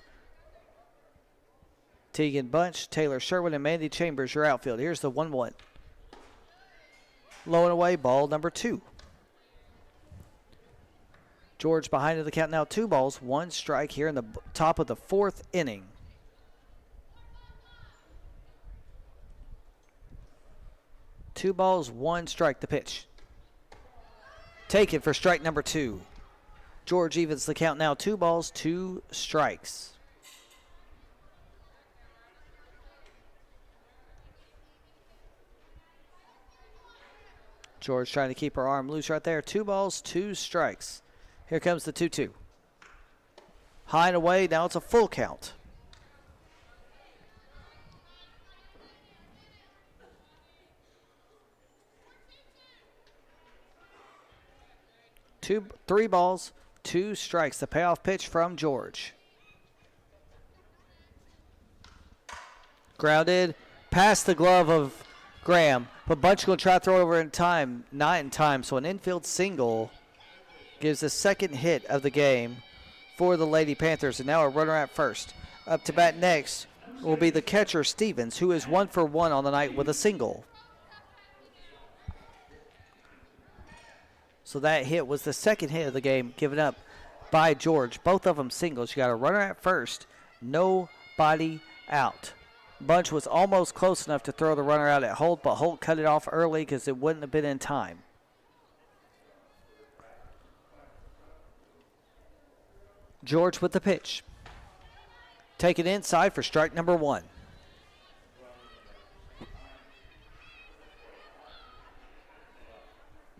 Tegan Bunch, Taylor Sherwin, and Mandy Chambers, your outfield. Here's the 1-1. Low and away, ball number 2. George behind in the count now. 2 balls, 1 strike here in the top of the 4th inning. Two balls, 1 strike, the pitch. Taken for strike number 2. George evens the count now. 2 balls, 2 strikes. George trying to keep her arm loose right there. 2 balls, 2 strikes. Here comes the 2-2. High and away, now it's a full count. Three balls, 2 strikes. The payoff pitch from George. Grounded past the glove of Graham, but Bunch going to try to throw it over in time. Not in time, so an infield single gives the second hit of the game for the Lady Panthers, and now a runner at first. Up to bat next will be the catcher, Stevens, who is 1 for 1 on the night with a single. So that hit was the second hit of the game given up by George. Both of them singles. You got a runner at first, nobody out. Bunch was almost close enough to throw the runner out at Holt, but Holt cut it off early because it wouldn't have been in time. George with the pitch. Take it inside for strike number 1.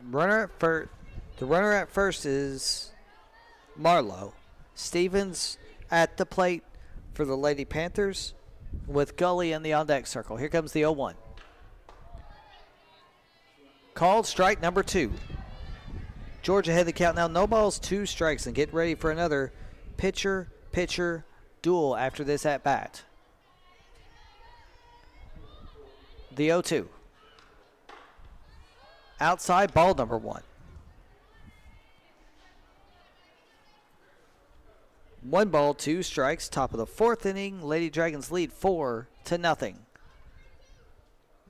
The runner at first is Marlowe. Stevens at the plate for the Lady Panthers with Gully in the on-deck circle. Here comes the 0-1. Called strike number 2. Georgia ahead of the count now. No balls, 2 strikes, and get ready for another pitcher-pitcher duel after this at-bat. The 0-2. Outside, ball number 1. 1 ball, 2 strikes. Top of the 4th inning. Lady Dragons lead 4-0.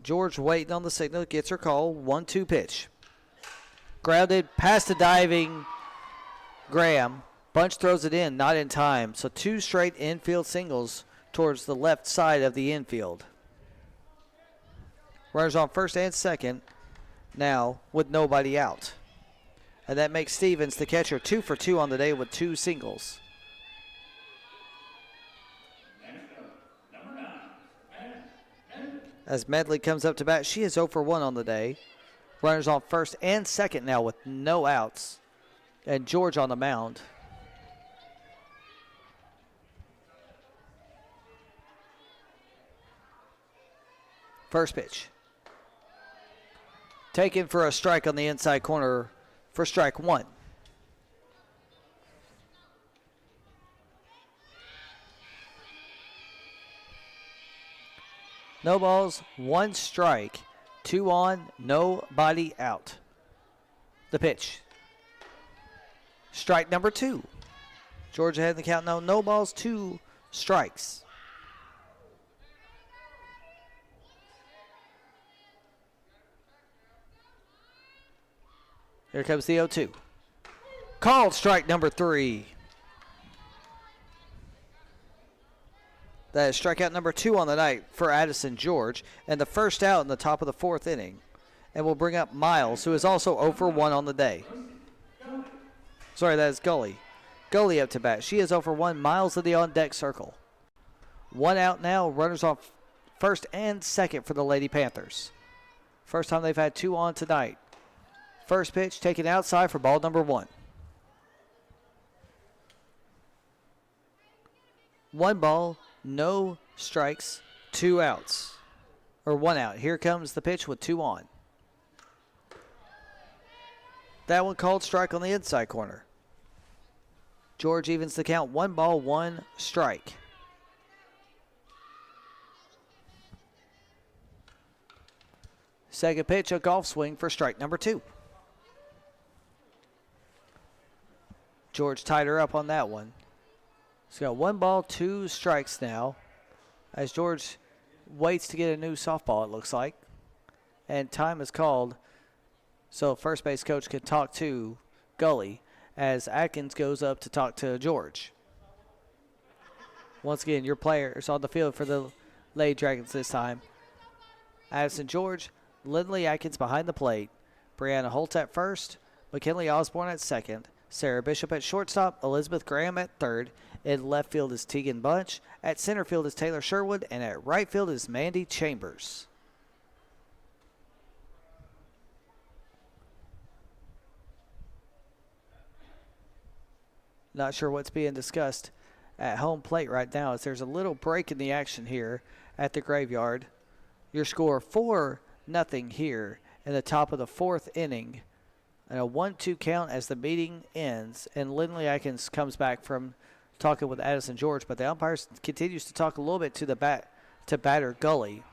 George waiting on the signal. Gets her call. 1-2 pitch. Grounded past the diving Graham. Bunch throws it in. Not in time. So 2 straight infield singles towards the left side of the infield. Runners on first and second now with nobody out. And that makes Stevens, the catcher, 2 for 2 on the day with 2 singles. As Medley comes up to bat, she is 0 for 1 on the day. Runners on first and second now with no outs. And George on the mound. First pitch. Taken for a strike on the inside corner for strike 1. No balls, 1 strike, 2 on, nobody out. The pitch. Strike number 2. Georgia ahead in the count now. No balls, 2 strikes. Here comes the 0-2. Called strike number 3. That is strikeout number 2 on the night for Addison George, and the first out in the top of the 4th inning. And we'll bring up Miles, who is also 0 for 1 on the day. Sorry, that is Gully. Gully up to bat. She is 0 for 1. Miles in the on-deck circle. 1 out now. Runners on first and second for the Lady Panthers. First time they've had 2 on tonight. First pitch taken outside for ball number 1. 1 ball, no strikes, 2 outs. Or 1 out. Here comes the pitch with 2 on. That one called strike on the inside corner. George evens the count. 1 ball, 1 strike. Second pitch, a golf swing for strike number 2. George tied her up on that one. He's got 1 ball, 2 strikes now as George waits to get a new softball, it looks like. And time is called so first base coach can talk to Gully as Atkins goes up to talk to George. Once again, your players on the field for the Lady Dragons this time. Addison George, Lindley Atkins behind the plate, Brianna Holt at first, McKinley Osborne at second, Sarah Bishop at shortstop, Elizabeth Graham at third. In left field is Tegan Bunch. At center field is Taylor Sherwood, and at right field is Mandy Chambers. Not sure what's being discussed at home plate right now, as there's a little break in the action here at the Graveyard. Your score 4-0 here in the top of the fourth inning. And a 1-2 count as the meeting ends. And Lindley Atkins comes back from talking with Addison George, but the umpire continues to talk a little bit to batter Gully.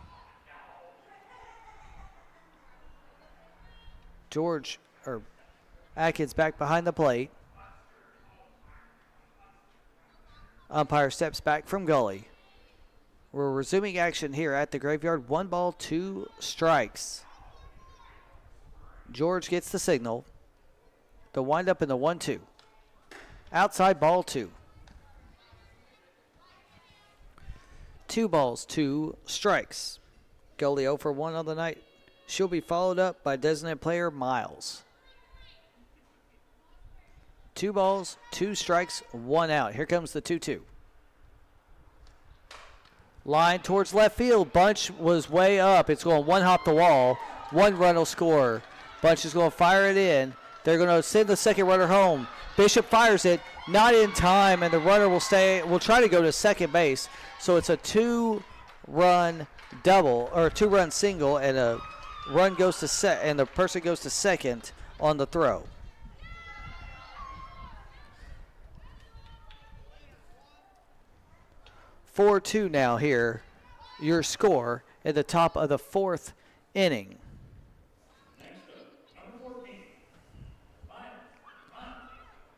Atkins back behind the plate. Umpire steps back from Gully. We're resuming action here at the Graveyard. 1 ball, 2 strikes. George gets the signal. The windup in the 1-2. Outside ball 2. 2 balls, 2 strikes. Gully 0 for 1 on the night. She'll be followed up by designated player Miles. 2 balls, 2 strikes, 1 out. Here comes the 2-2. Line towards left field. Bunch was way up. It's going 1 hop the wall. 1 run will score. Bunch is going to fire it in. They're going to send the second runner home. Bishop fires it, not in time, and the runner will try to go to second base. So it's a 2-run double, or a 2-run single, and a run goes to and the person goes to second on the throw. (4-2) now here, your score at the top of the fourth inning.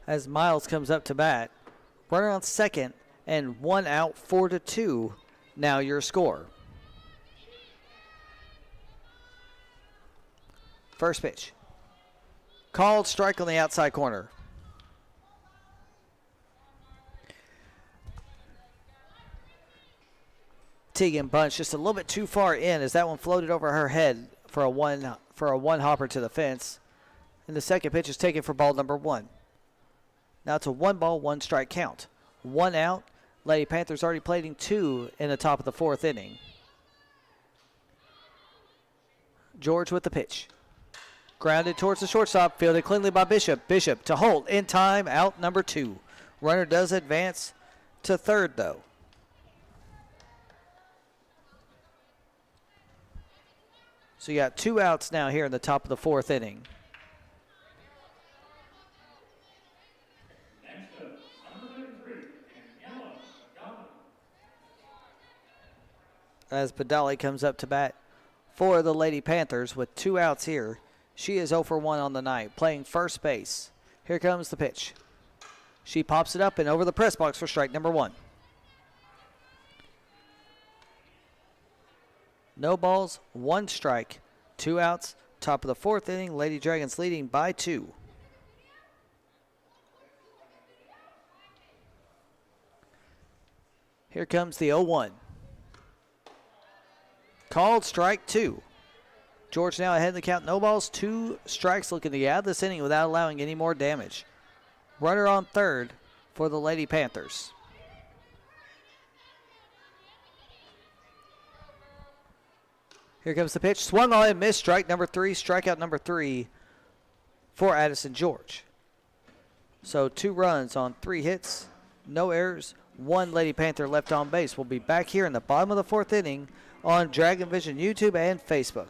As Miles comes up to bat, runner on second, and 1 out, 4-2. Now your score. First pitch. Called strike on the outside corner. Tegan Bunch just a little bit too far in as that one floated over her head for a one hopper to the fence. And the second pitch is taken for ball number 1. Now it's a 1 ball, 1 strike count. 1 out. Lady Panthers already plating 2 in the top of the fourth inning. George with the pitch. Grounded towards the shortstop, fielded cleanly by Bishop. Bishop to Holt in time, out number 2. Runner does advance to third though. So you got 2 outs now here in the top of the fourth inning. As Badali comes up to bat for the Lady Panthers with 2 outs here. She is 0 for 1 on the night, playing first base. Here comes the pitch. She pops it up and over the press box for strike number 1. No balls, 1 strike, 2 outs. Top of the fourth inning, Lady Dragons leading by 2. Here comes the 0-1. Called strike 2. George now ahead in the count. No balls, 2 strikes, looking to get out of this inning without allowing any more damage. Runner on third for the Lady Panthers. Here comes the pitch. Swung on and missed. Strike number 3. Strikeout number 3 for Addison George. So 2 runs on 3 hits. No errors. 1 Lady Panther left on base. We'll be back here in the bottom of the fourth inning on Dragon Vision YouTube and Facebook.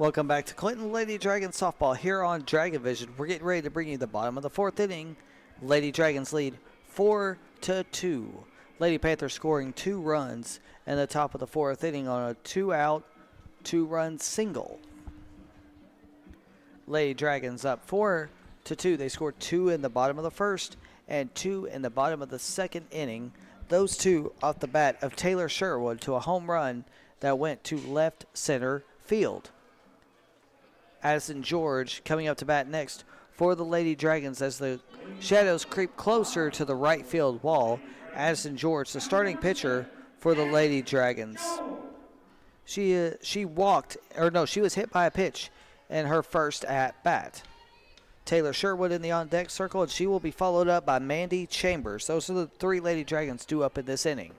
Welcome back to Clinton Lady Dragons softball here on Dragon Vision. We're getting ready to bring you the bottom of the fourth inning. Lady Dragons lead 4-2. Lady Panthers scoring 2 runs in the top of the fourth inning on a 2-out, 2-run single. Lady Dragons up 4-2. They scored 2 in the bottom of the first and 2 in the bottom of the second inning. Those 2 off the bat of Taylor Sherwood to a home run that went to left center field. Addison George coming up to bat next for the Lady Dragons as the shadows creep closer to the right field wall. Addison George, the starting pitcher for the Lady Dragons. She was hit by a pitch in her first at bat. Taylor Sherwood in the on deck circle, and she will be followed up by Mandy Chambers. Those are the 3 Lady Dragons due up in this inning.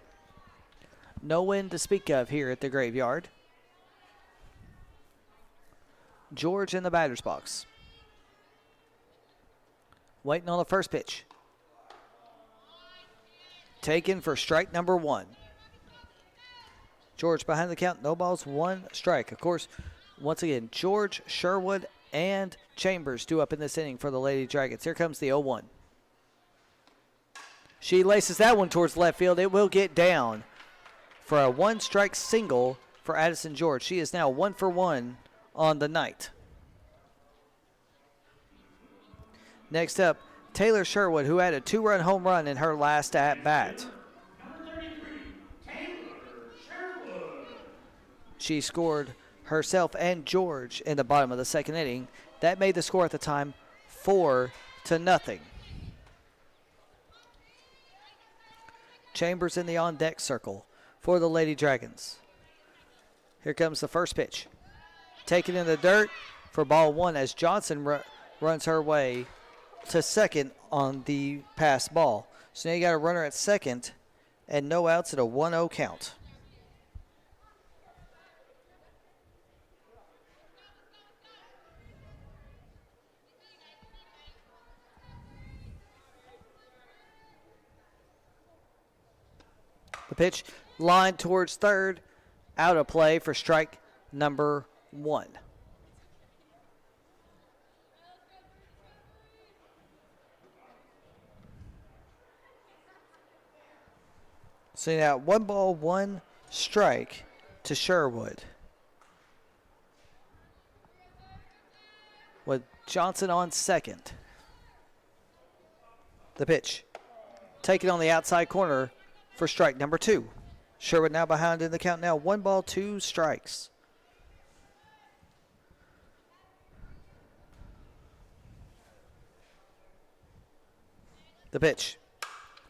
No wind to speak of here at the graveyard. George in the batter's box. Waiting on the first pitch. Taken for strike number 1. George behind the count, no balls, 1 strike. Of course, once again, George, Sherwood, and Chambers due up in this inning for the Lady Dragons. Here comes the 0-1. She laces that one towards left field. It will get down for a 1-strike single for Addison George. She is now 1 for 1 on the night. Next up, Taylor Sherwood, who had a 2-run home run in her last at bat. She scored herself and George in the bottom of the second inning. That made the score at the time 4-0. Chambers in the on deck circle for the Lady Dragons. Here comes the first pitch. Taken in the dirt for ball 1 as Johnson runs her way to second on the pass ball. So now you got a runner at second and no outs at a 1-0 count. The pitch lined towards third, out of play for strike number 1. So now 1 ball, 1 strike to Sherwood. With Johnson on second. The pitch taken on the outside corner for strike number 2. Sherwood now behind in the count now. 1 ball, 2 strikes. The pitch.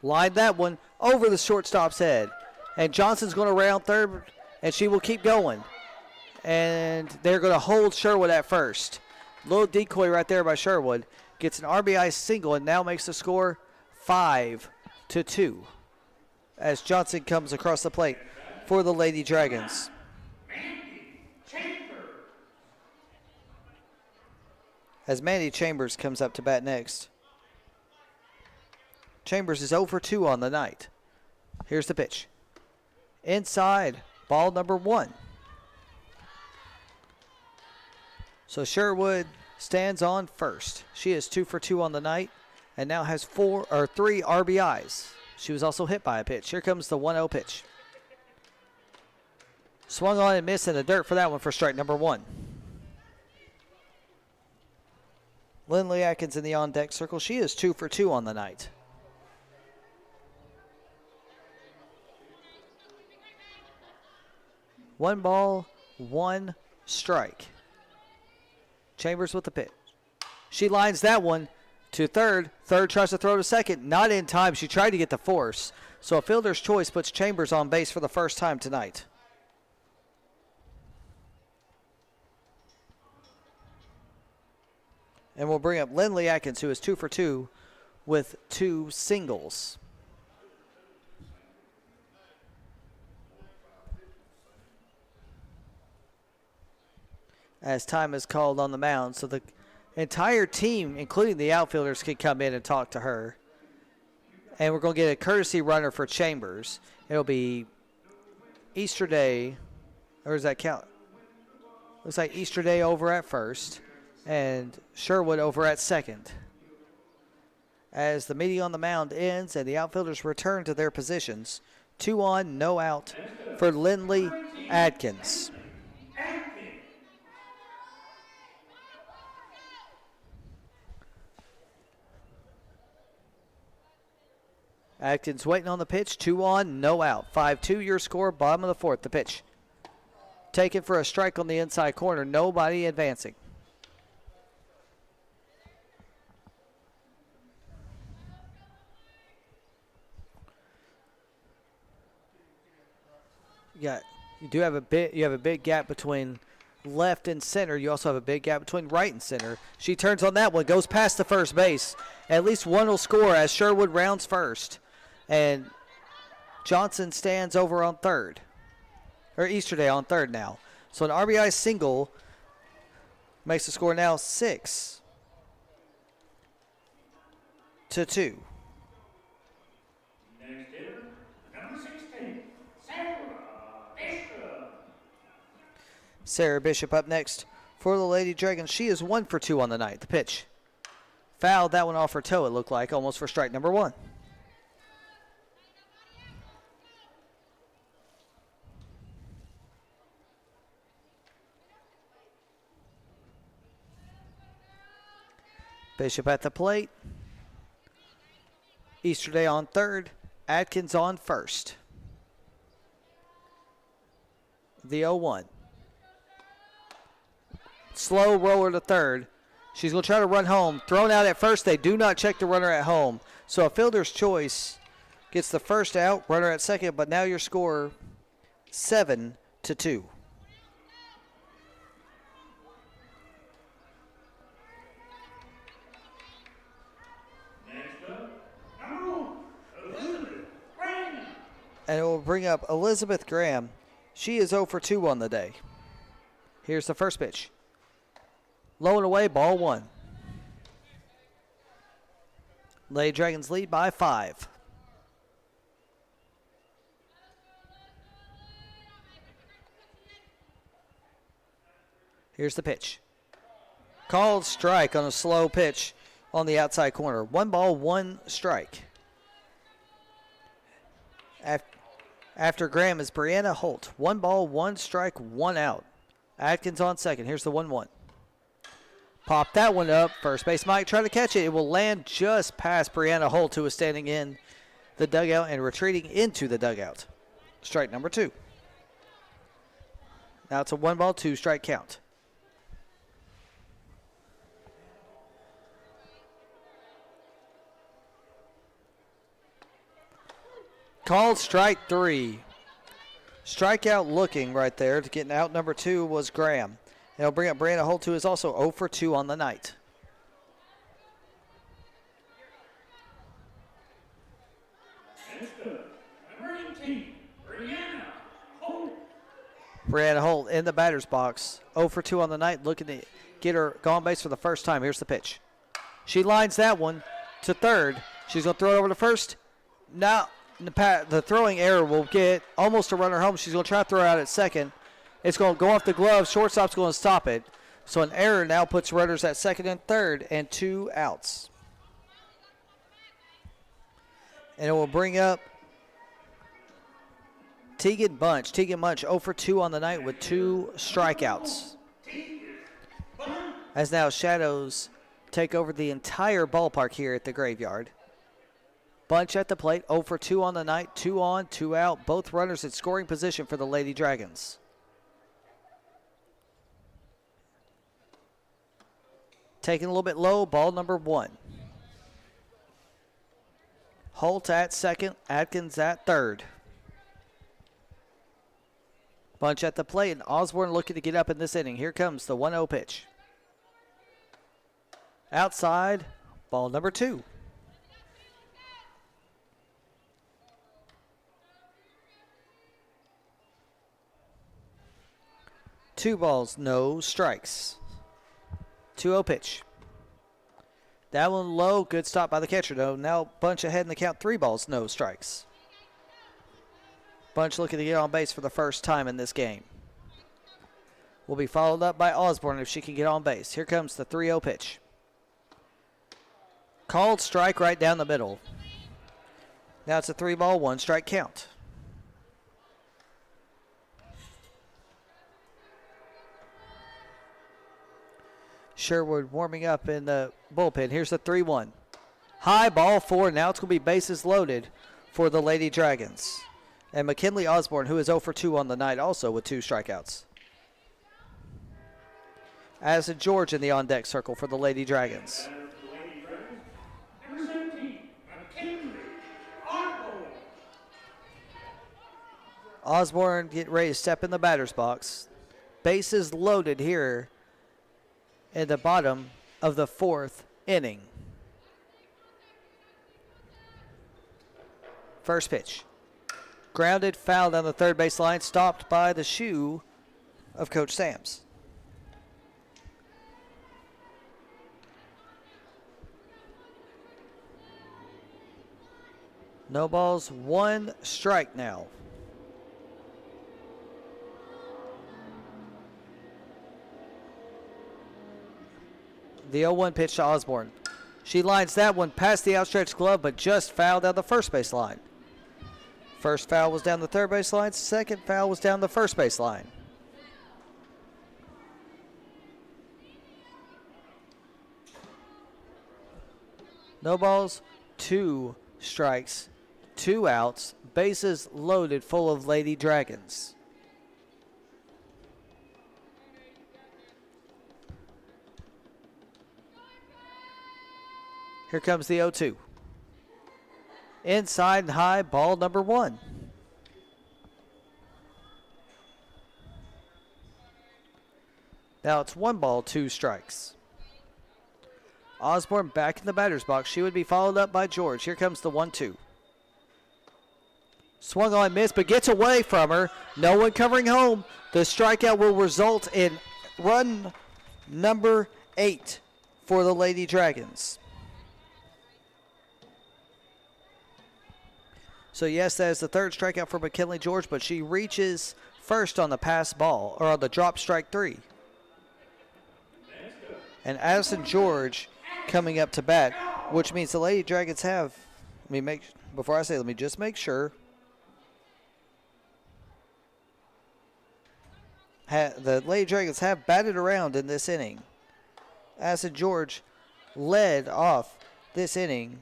Lined that one over the shortstop's head. And Johnson's going to round third, and she will keep going. And they're going to hold Sherwood at first. Little decoy right there by Sherwood. Gets an RBI single and now makes the score 5-2. As Johnson comes across the plate for the Lady Dragons. As Mandy Chambers comes up to bat next. Chambers is 0 for 2 on the night. Here's the pitch. Inside, ball number 1. So Sherwood stands on first. She is 2 for 2 on the night and now has 3 RBIs. She was also hit by a pitch. Here comes the 1-0 pitch. Swung on and missed in the dirt for that one for strike number 1. Lindley Atkins in the on-deck circle. She is 2 for 2 on the night. One ball, 1 strike. Chambers with the pitch. She lines that one to third. Third tries to throw to second. Not in time. She tried to get the force. So a fielder's choice puts Chambers on base for the first time tonight. And we'll bring up Lindley Atkins, who is 2 for 2 with 2 singles. As time is called on the mound, so the entire team, including the outfielders, can come in and talk to her. And we're going to get a courtesy runner for Chambers. It'll be Easter Day, or does that count? Looks like Easterday over at first and Sherwood over at second. As the meeting on the mound ends and the outfielders return to their positions, 2 on, no out for Lindley Adkins. Adkins waiting on the pitch, 2 on, no out. 5-2 your score, bottom of the fourth. The pitch taken for a strike on the inside corner, nobody advancing. You have a big gap between left and center. You also have a big gap between right and center. She turns on that one, goes past the first base. At least one will score as Sherwood rounds first. And Johnson stands over on third. Or Easterday on third now. So an RBI single makes the score now 6-2. Next hitter, number 16, Sarah Bishop. Sarah Bishop up next for the Lady Dragons. She is 1 for 2 on the night. The pitch fouled that one off her toe, it looked like, almost for strike number 1. Bishop at the plate. Easterday on third. Adkins on first. The 0-1. Slow roller to third. She's going to try to run home. Thrown out at first. They do not check the runner at home. So a fielder's choice gets the first out, runner at second, but now your score 7-2. And it will bring up Elizabeth Graham. She is 0 for 2 on the day. Here's the first pitch. Low and away, ball 1. Lady Dragons lead by 5. Here's the pitch. Called strike on a slow pitch on the outside corner. 1 ball, 1 strike. After Graham is Brianna Holt. 1 ball, 1 strike, 1 out. Atkins on second. Here's the 1-1. Pop that one up. First base Mike try to catch it. It will land just past Brianna Holt, who is standing in the dugout and retreating into the dugout. Strike number 2. Now it's a 1 ball, 2 strike count. Called strike 3. Strikeout looking right there to get out number 2 was Graham. And it'll bring up Brianna Holt, who is also 0 for 2 on the night. Brianna Holt in the batter's box. 0 for 2 on the night, looking to get her on base for the first time. Here's the pitch. She lines that one to third. She's going to throw it over to first. Now the throwing error will get almost a runner home. She's going to try to throw out at second. It's going to go off the glove. Shortstop's going to stop it. So an error now puts runners at second and third and 2 outs. And it will bring up Tegan Bunch. Tegan Bunch 0 for 2 on the night with 2 strikeouts. As now shadows take over the entire ballpark here at the Graveyard. Bunch at the plate, 0 for 2 on the night, 2 on, 2 out. Both runners in scoring position for the Lady Dragons. Taking a little bit low, ball number 1. Holt at second, Atkins at third. Bunch at the plate, and Osborne looking to get up in this inning. Here comes the 1-0 pitch. Outside, ball number 2. Two balls, no strikes. 2-0 pitch. That one low, good stop by the catcher though. Now Bunch ahead in the count, 3 balls, no strikes. Bunch looking to get on base for the first time in this game. will be followed up by Osborne if she can get on base. Here comes the 3-0 pitch. Called strike right down the middle. Now it's a 3-ball, 1-strike count. Sherwood warming up in the bullpen. Here's the 3-1. High ball 4. Now it's going to be bases loaded for the Lady Dragons. And McKinley Osborne, who is 0 for 2 on the night, also with 2 strikeouts. As a George in the on-deck circle for the Lady Dragons. Number 17, McKinley Osborne. Osborne getting ready to step in the batter's box. Bases loaded here in the bottom of the 4th inning. First pitch. Grounded, foul down the third base line, stopped by the shoe of Coach Sams. No balls, 1 strike now. The 0-1 pitch to Osborne. She lines that one past the outstretched glove, but just fouled down the first base line. First foul was down the third base line. Second foul was down the first base line. No balls, 2 strikes, 2 outs. Bases loaded full of Lady Dragons. Here comes the 0-2. Inside and high, ball number 1. Now it's 1 ball, 2 strikes. Osborne back in the batter's box. She would be followed up by George. Here comes the 1-2. Swung on, missed, but gets away from her. No one covering home. The strikeout will result in run number 8 for the Lady Dragons. So yes, that is the 3rd strikeout for McKinley George, but she reaches first on the pass ball, or on the drop strike 3. And Addison George coming up to bat, which means the Lady Dragons have, let me just make sure. The Lady Dragons have batted around in this inning. Addison George led off this inning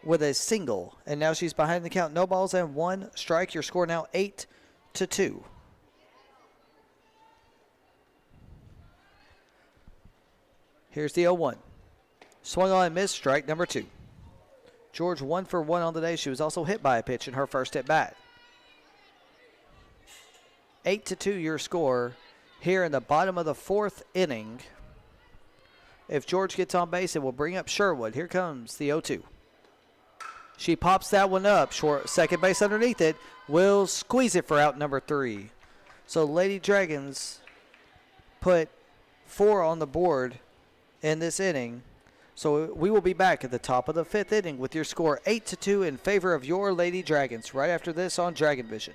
with a single, and now she's behind the count. No balls and 1 strike. Your score now 8-2. Here's the 0-1. Swung on and missed, strike number 2. George 1 for 1 on the day. She was also hit by a pitch in her first at bat. 8-2 your score here in the bottom of the 4th inning. If George gets on base, it will bring up Sherwood. Here comes the 0-2. She pops that one up. Short second base underneath it. Will squeeze it for out number 3. So Lady Dragons put 4 on the board in this inning. So we will be back at the top of the 5th inning with your score 8-2 in favor of your Lady Dragons right after this on Dragon Vision.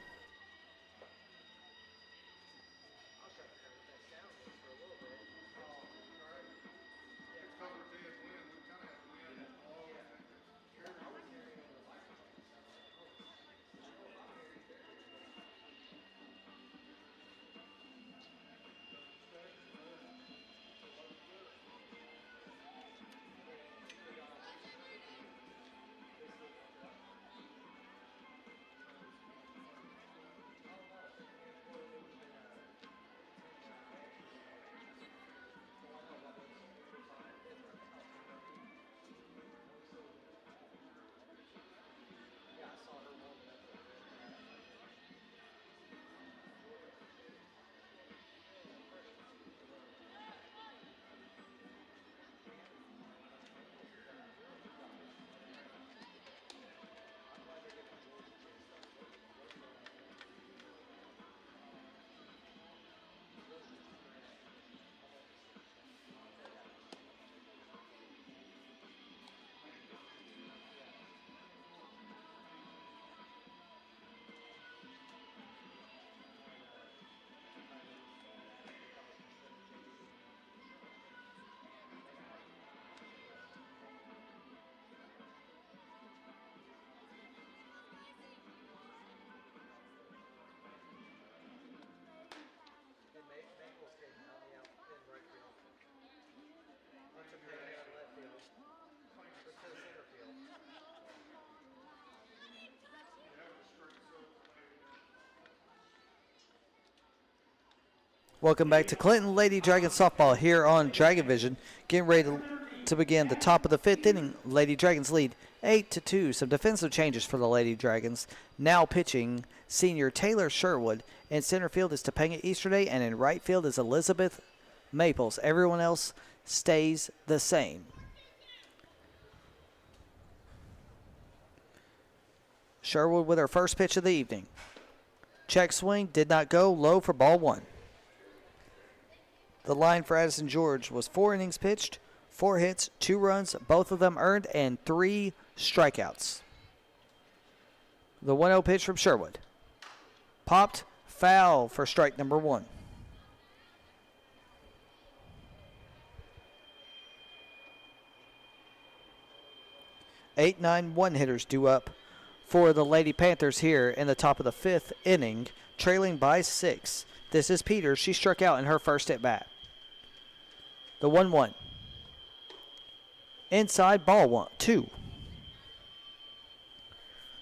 Welcome back to Clinton Lady Dragon softball here on Dragon Vision. Getting ready to begin the top of the 5th inning. Lady Dragons lead 8-2. Some defensive changes for the Lady Dragons. Now pitching senior Taylor Sherwood. In center field is Topanga Easterday, and in right field is Elizabeth Maples. Everyone else stays the same. Sherwood with her first pitch of the evening. Check swing, did not go, low for ball 1. The line for Addison George was 4 innings pitched, 4 hits, 2 runs, both of them earned, and 3 strikeouts. The 1-0 pitch from Sherwood. Popped, foul for strike number 1. Eight, 9, 1 hitters due up for the Lady Panthers here in the top of the 5th inning, trailing by 6. This is Peters. She struck out in her first at bat. The 1-1. Inside, ball 2.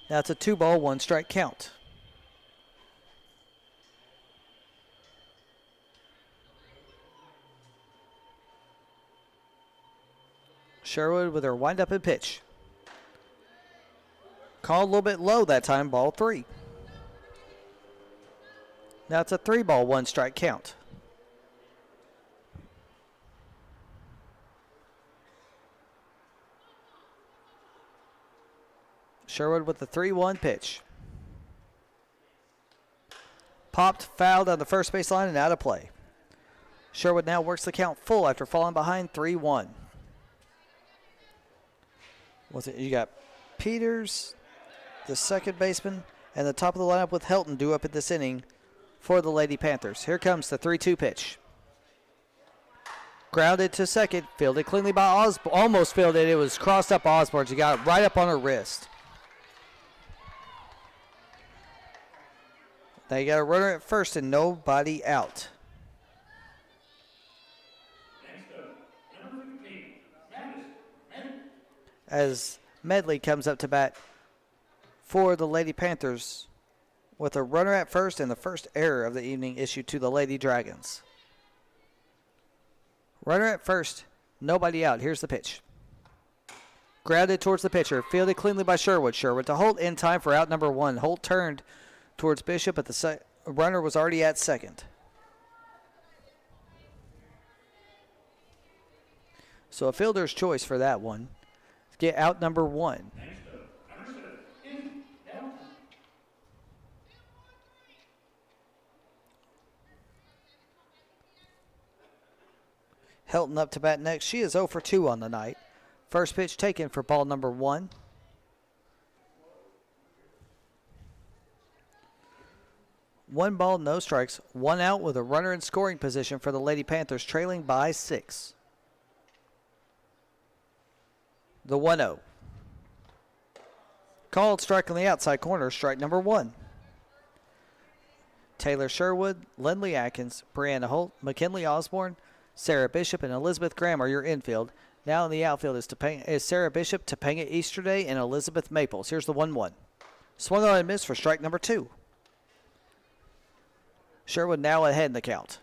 Now it's a 2-ball, 1-strike count. Sherwood with her windup and pitch. Called a little bit low that time, ball 3. Now it's a 3-ball, 1-strike count. Sherwood with the 3-1 pitch. Popped, fouled on the first base line and out of play. Sherwood now works the count full after falling behind 3-1. You got Peters, the second baseman, and the top of the lineup with Helton due up at this inning for the Lady Panthers. Here comes the 3-2 pitch. Grounded to second, fielded cleanly by Osborne. Almost fielded. It was crossed up Osborne. She got it right up on her wrist. They got a runner at first and nobody out. As Medley comes up to bat for the Lady Panthers with a runner at first and the first error of the evening issued to the Lady Dragons. Runner at first, nobody out. Here's the pitch. Grounded towards the pitcher, fielded cleanly by Sherwood. Sherwood to Holt in time for out number 1. Holt turned towards Bishop, but the runner was already at second. So a fielder's choice for that one. Get out number 1. Helton up to bat next. She is 0 for 2 on the night. First pitch taken for ball number 1. One ball, no strikes. 1 out with a runner in scoring position for the Lady Panthers, trailing by 6. The 1-0. Called strike on the outside corner, strike number 1. Taylor Sherwood, Lindley Atkins, Brianna Holt, McKinley Osborne, Sarah Bishop, and Elizabeth Graham are your infield. Now in the outfield is Sarah Bishop, Topanga Easterday, and Elizabeth Maples. Here's the 1-1. Swung on and missed for strike number 2. Sherwood now ahead in the count.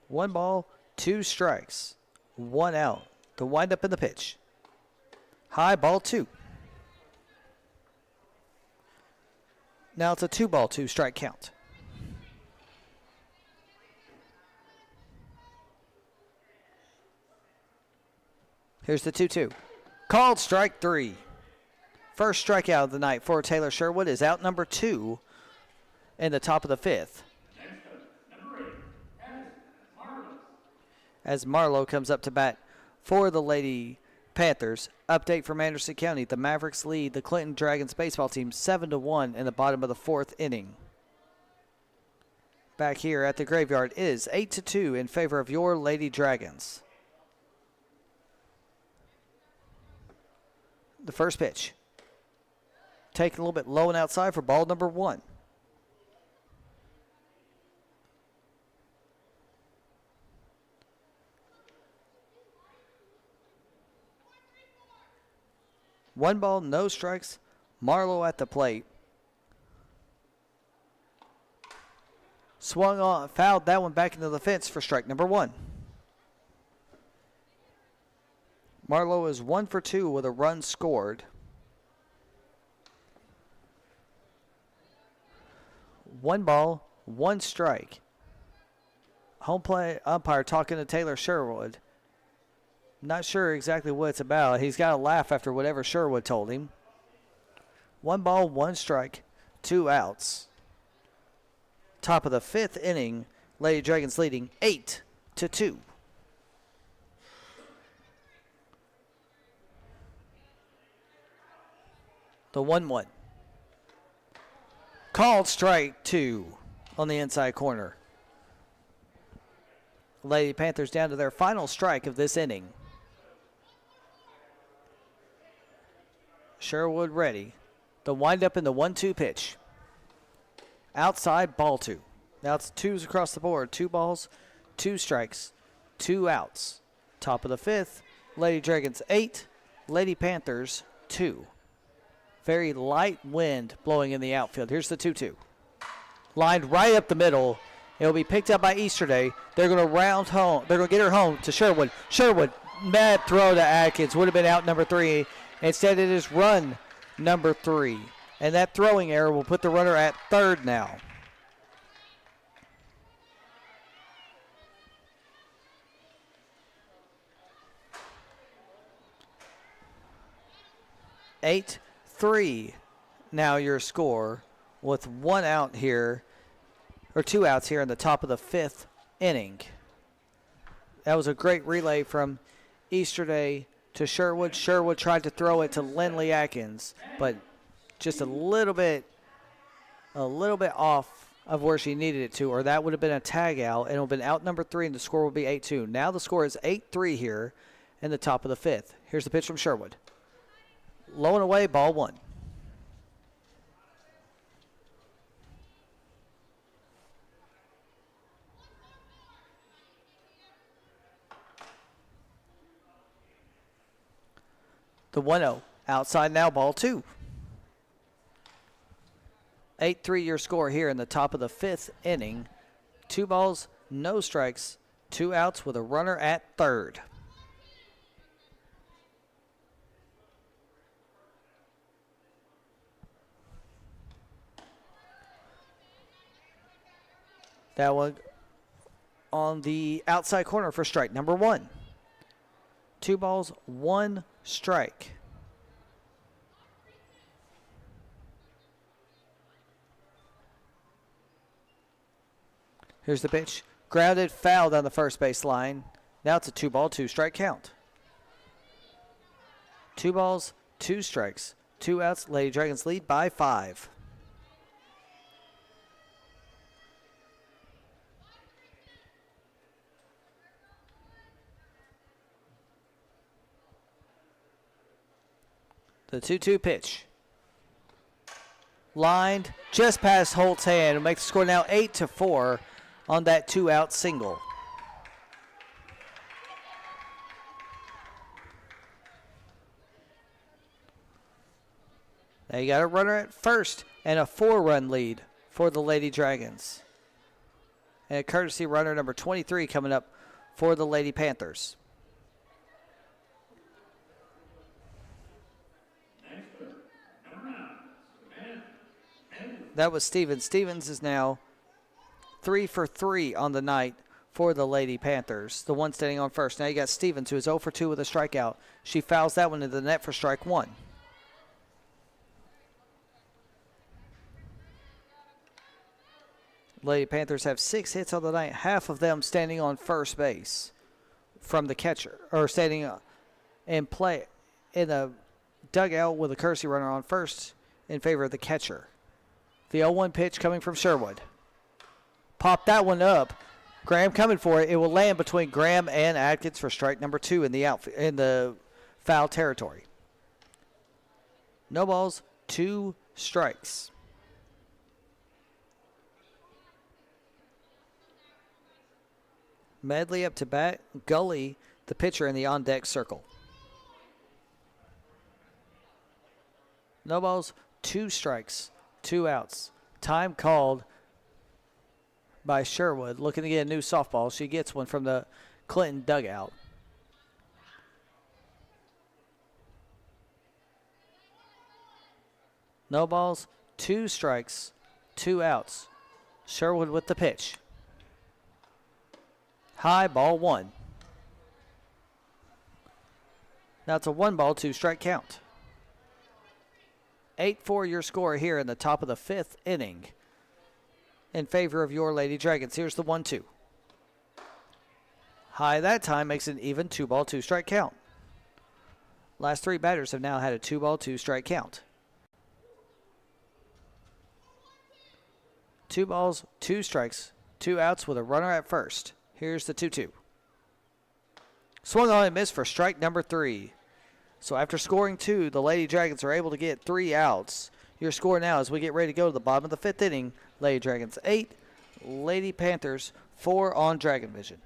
One ball, 2 strikes, 1 out. The windup in the pitch. High, ball 2. Now it's a 2-ball, 2-strike count. Here's the 2-2. Called strike 3. First strikeout of the night for Taylor Sherwood is out number 2 in the top of the 5th. As Marlowe comes up to bat for the Lady Panthers. Update from Anderson County. The Mavericks lead the Clinton Dragons baseball team 7-1 in the bottom of the 4th inning. Back here at the graveyard is 8-2 in favor of your Lady Dragons. The first pitch. Taken a little bit low and outside for ball number 1. One ball, no strikes. Marlowe at the plate. Swung on, fouled that one back into the fence for strike number 1. Marlowe is 1 for 2 with a run scored. 1 ball, 1 strike. Home plate umpire talking to Taylor Sherwood. Not sure exactly what it's about. He's got to laugh after whatever Sherwood told him. 1 ball, 1 strike, 2 outs. Top of the 5th inning, Lady Dragons leading 8-2. The 1-1. Called strike 2 on the inside corner. Lady Panthers down to their final strike of this inning. Sherwood ready. The windup in the 1-2 pitch. Outside, ball 2. Now it's 2s across the board. 2 balls, 2 strikes, 2 outs. Top of the 5th, Lady Dragons 8, Lady Panthers 2. Very light wind blowing in the outfield. Here's the 2-2. Lined right up the middle. It'll be picked up by Easterday. They're going to round home. They're going to get her home to Sherwood. Sherwood, mad throw to Atkins. Would have been out number 3. Instead, it is run number 3. And that throwing error will put the runner at third now. Eight, 3 now your score with 1 out here, or 2 outs here in the top of the 5th inning. That was a great relay from Easterday to Sherwood. Sherwood tried to throw it to Lindley Atkins, but just a little bit off of where she needed it to, or that would have been a tag out, and it would have been out number 3, and the score would be 8-2. Now the score is 8-3 here in the top of the 5th. Here's the pitch from Sherwood. Low and away, ball 1. The 1-0. Outside now, ball 2. 8-3 your score here in the top of the 5th inning. 2 balls, no strikes, 2 outs with a runner at third. That one on the outside corner for strike number 1. 2 balls, 1 strike. Here's the pitch. Grounded, fouled on the first base line. Now it's a 2-ball, 2-strike count. 2 balls, 2 strikes, 2 outs. Lady Dragons lead by 5. The 2-2 pitch. Lined just past Holt's hand. It'll make the score now 8-4 on that 2-out single. Now you got a runner at first and a 4-run lead for the Lady Dragons. And a courtesy runner number 23 coming up for the Lady Panthers. That was Stevens. Stevens is now 3 for 3 on the night for the Lady Panthers. The one standing on first. Now you got Stevens, who is 0 for 2 with a strikeout. She fouls that one into the net for strike 1. Lady Panthers have 6 hits on the night, half of them standing on first base from the catcher, or standing in play in the dugout with a courtesy runner on first in favor of the catcher. The 0-1 pitch coming from Sherwood. Pop that one up. Graham coming for it. It will land between Graham and Atkins for strike number 2 in the foul territory. No balls, 2 strikes. Medley up to bat. Gully, the pitcher, in the on-deck circle. No balls, 2 strikes, 2 outs. Time called by Sherwood, looking to get a new softball. She gets one from the Clinton dugout. No balls, 2 strikes, 2 outs. Sherwood with the pitch. High, ball 1. Now it's a 1-ball, 2-strike count. 8-4 your score here in the top of the 5th inning in favor of your Lady Dragons. Here's the 1-2. High that time makes an even 2-ball, 2-strike count. Last 3 batters have now had a 2-ball, 2-strike count. 2 balls, 2 strikes, 2 outs with a runner at first. Here's the 2-2. Swung on and missed for strike number 3. So after scoring 2, the Lady Dragons are able to get 3 outs. Your score now as we get ready to go to the bottom of the 5th inning. Lady Dragons 8, Lady Panthers 4 on Dragon Vision.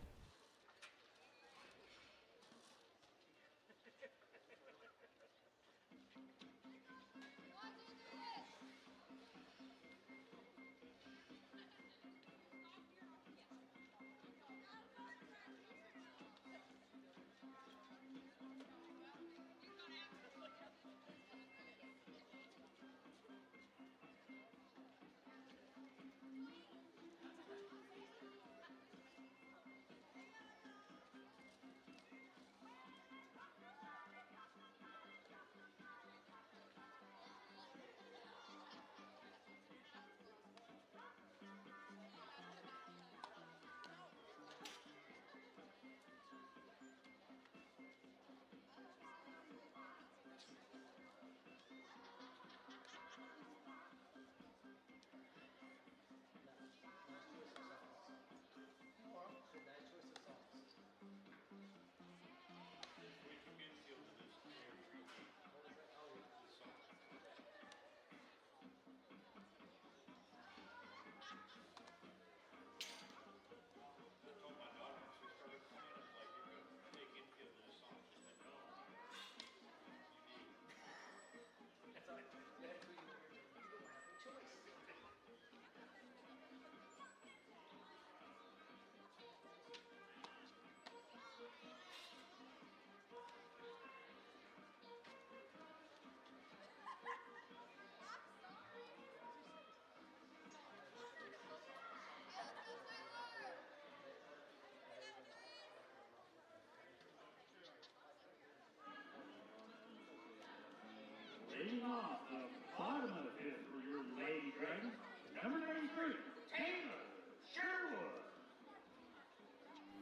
Leading off the bottom of the 5th for your Lady Dragons, number 93, Taylor Sherwood.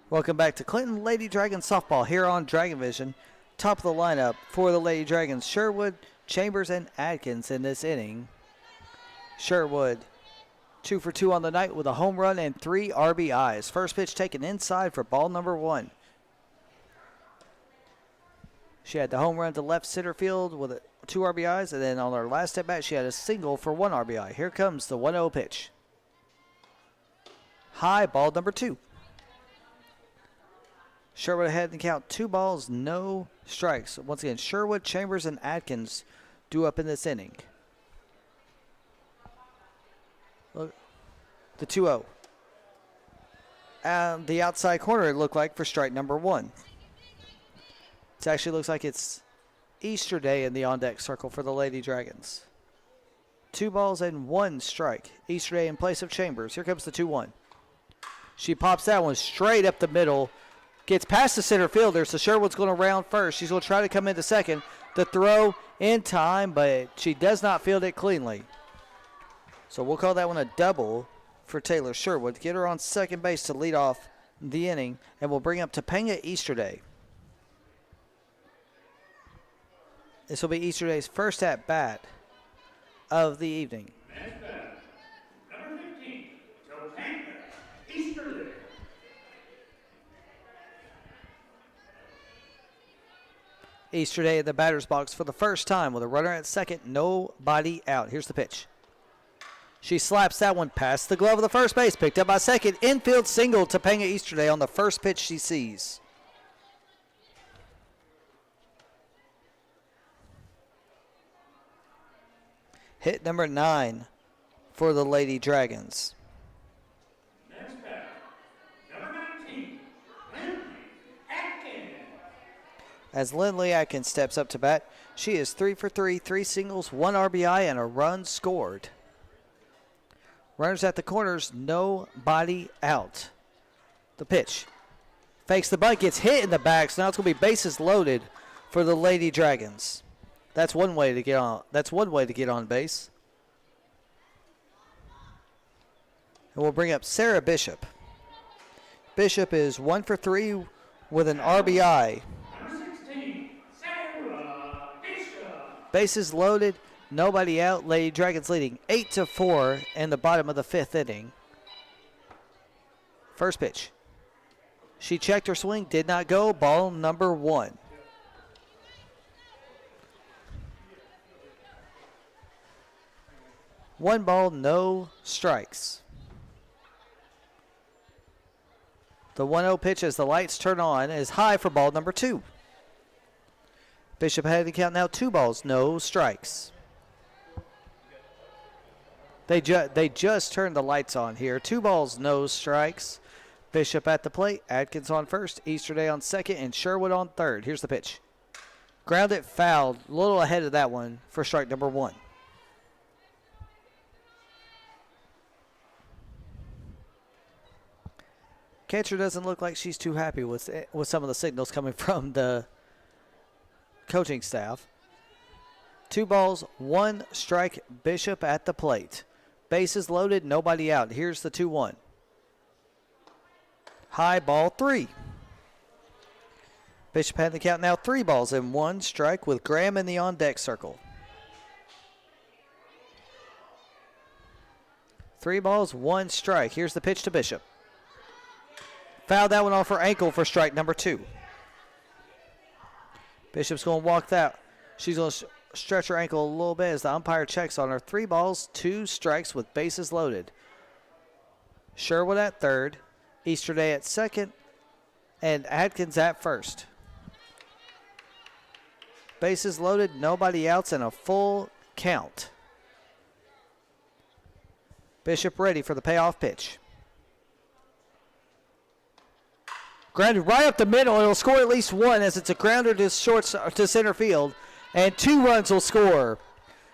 Welcome back to Clinton Lady Dragons softball here on Dragon Vision. Top of the lineup for the Lady Dragons, Sherwood, Chambers, and Adkins in this inning. Sherwood 2 for 2 on the night with a home run and 3 RBIs. First pitch taken inside for ball number 1. She had the home run to left center field with 2 RBIs, and then on her last at bat, she had a single for 1 RBI. Here comes the 1-0 pitch. High, ball number 2. Sherwood ahead in the count, 2 balls, no strikes. Once again, Sherwood, Chambers, and Adkins due up in this inning. Look, the 2-0. And the outside corner, it looked like, for strike number 1. It actually looks like it's Easter Day in the on-deck circle for the Lady Dragons. 2 balls and 1 strike. Easter Day in place of Chambers. Here comes the 2-1. She pops that one straight up the middle. Gets past the center fielder, so Sherwood's going to round first. She's going to try to come into second. The throw in time, but she does not field it cleanly. So we'll call that one a double for Taylor Sherwood. Get her on second base to lead off the inning, and we'll bring up Topanga Easterday. This will be Easterday's first at-bat of the evening. Next batter, number 15, Topanga Easterly. Easterday in the batter's box for the first time with a runner at second, nobody out. Here's the pitch. She slaps that one past the glove of the first base, picked up by second. Infield single, Topanga Easterday on the first pitch she sees. Hit number 9 for the Lady Dragons. Next batter, number 19, Lindley Atkins. As Lindley Atkins steps up to bat, she is 3 for 3, 3 singles, 1 RBI, and a run scored. Runners at the corners, nobody out. The pitch. Fakes the bunt, gets hit in the back, so now it's going to be bases loaded for the Lady Dragons. That's one way to get on. That's one way to get on base. And we'll bring up Sarah Bishop. Bishop is 1 for 3 with an RBI. Number 16, Sarah Bishop. Bases loaded, nobody out. Lady Dragons leading 8-4 in the bottom of the 5th inning. First pitch. She checked her swing, did not go. Ball number 1. One ball, no strikes. The 1-0 pitch as the lights turn on is high for ball number 2. Bishop had to count now 2 balls, no strikes. They just turned the lights on here. 2 balls, no strikes. Bishop at the plate, Atkins on first, Easterday on second, and Sherwood on third. Here's the pitch. Grounded, fouled, a little ahead of that one for strike number 1. Catcher doesn't look like she's too happy with some of the signals coming from the coaching staff. 2 balls, 1 strike, Bishop at the plate. Bases loaded, nobody out. Here's the 2-1. High, ball 3. Bishop had the count now 3 balls and 1 strike with Graham in the on-deck circle. 3 balls, 1 strike. Here's the pitch to Bishop. Fouled that one off her ankle for strike number 2. Bishop's going to walk that. She's going to stretch her ankle a little bit as the umpire checks on her. 3 balls, 2 strikes with bases loaded. Sherwood at third, Easterday at second, and Atkins at first. Bases loaded, nobody outs, and a full count. Bishop ready for the payoff pitch. Grounded right up the middle. It'll score at least 1 as it's a grounder to center field. And 2 runs will score.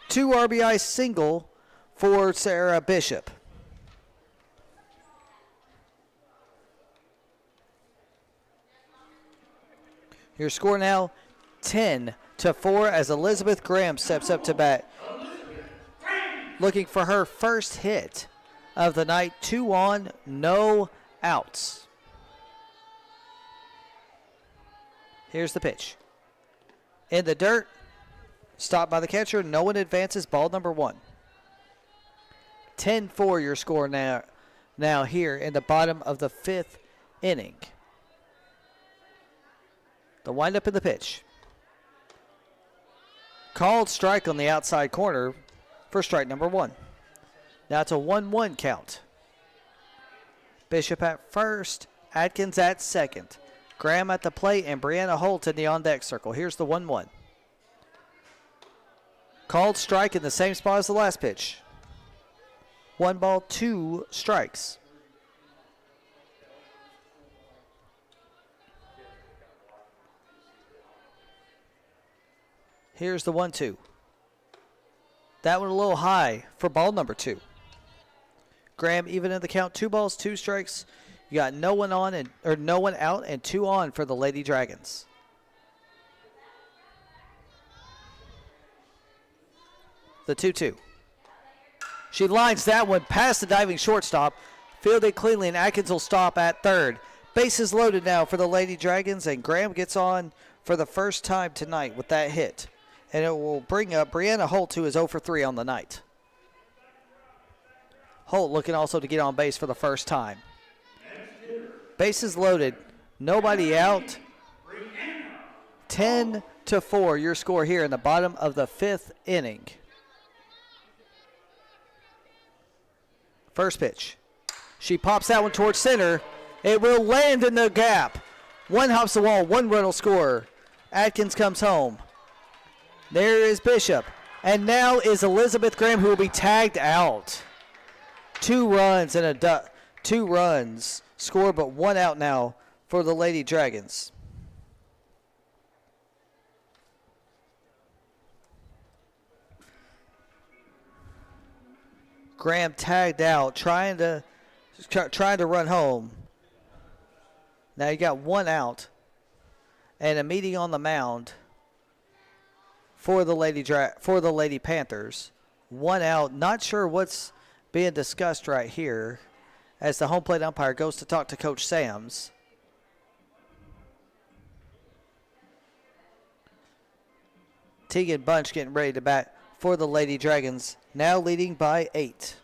2 RBI single for Sarah Bishop. Your score now 10-4 as Elizabeth Graham steps up to bat. Looking for her first hit of the night. 2 on, no outs. Here's the pitch. In the dirt, stopped by the catcher. No one advances. Ball number 1. 10-4 your score now here in the bottom of the 5th inning. The windup in the pitch. Called strike on the outside corner for strike number 1. Now it's a 1-1 count. Bishop at first, Atkins at second. Graham at the plate and Brianna Holt in the on-deck circle. Here's the 1-1. Called strike in the same spot as the last pitch. 1 ball, 2 strikes. Here's the 1-2. That one a little high for ball number 2. Graham even in the count. 2 balls, 2 strikes. You got no one out and 2 on for the Lady Dragons. The 2-2. She lines that one past the diving shortstop. Fielded cleanly, and Atkins will stop at third. Bases loaded now for the Lady Dragons, and Graham gets on for the first time tonight with that hit. And it will bring up Brianna Holt, who is 0 for 3 on the night. Holt looking also to get on base for the first time. Bases loaded, nobody out. 10-4 your score here in the bottom of the 5th inning. First pitch. She pops that one towards center. It will land in the gap. 1 hops the wall, 1 run will score. Atkins comes home. There is Bishop. And now is Elizabeth Graham, who will be tagged out. 2 runs and a 2 runs scored, but 1 out now for the Lady Dragons. Graham tagged out, trying to run home. Now you got 1 out, and a meeting on the mound for the Lady Panthers. 1 out. Not sure what's being discussed right here, as the home plate umpire goes to talk to Coach Sams. Tegan Bunch getting ready to bat for the Lady Dragons, now leading by 8.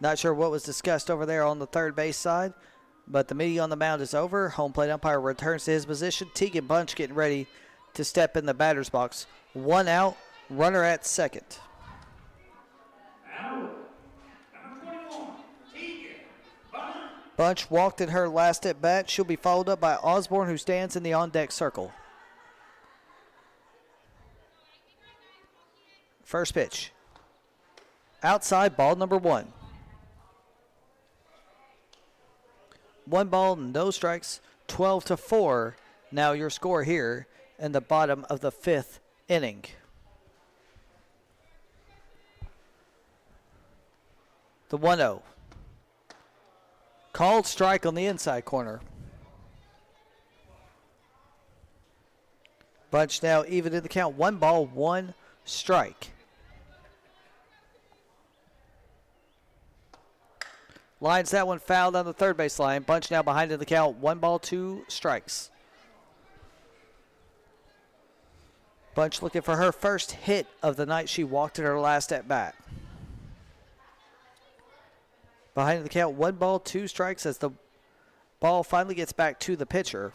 Not sure what was discussed over there on the third base side, but the meeting on the mound is over. Home plate umpire returns to his position. Tegan Bunch getting ready to step in the batter's box. 1 out, runner at second. Bunch walked in her last at bat. She'll be followed up by Osborne, who stands in the on-deck circle. First pitch. Outside, ball number 1. 1 ball, no strikes, 12-4. Now your score here in the bottom of the 5th inning. The 1-0. Called strike on the inside corner. Bunch now even in the count. 1 ball, 1 strike. Lines that one fouled on the third base line. Bunch now behind in the count. 1 ball, 2 strikes. Bunch looking for her first hit of the night. She walked in her last at bat. Behind in the count, 1 ball, 2 strikes as the ball finally gets back to the pitcher.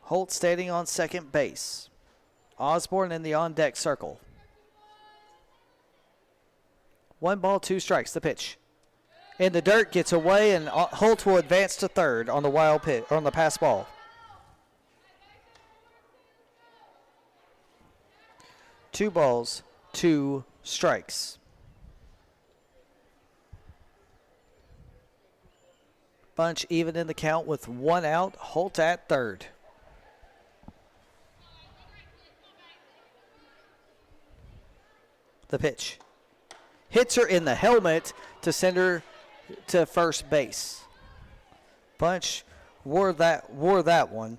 Holt standing on second base. Osborne in the on-deck circle. 1 ball, 2 strikes. The pitch. In the dirt, gets away, and Holt will advance to third on the wild pitch, on the pass ball. 2 balls, 2 strikes. Bunch even in the count with 1 out. Holt at third. The pitch. Hits her in the helmet to send her to first base. Bunch wore that one.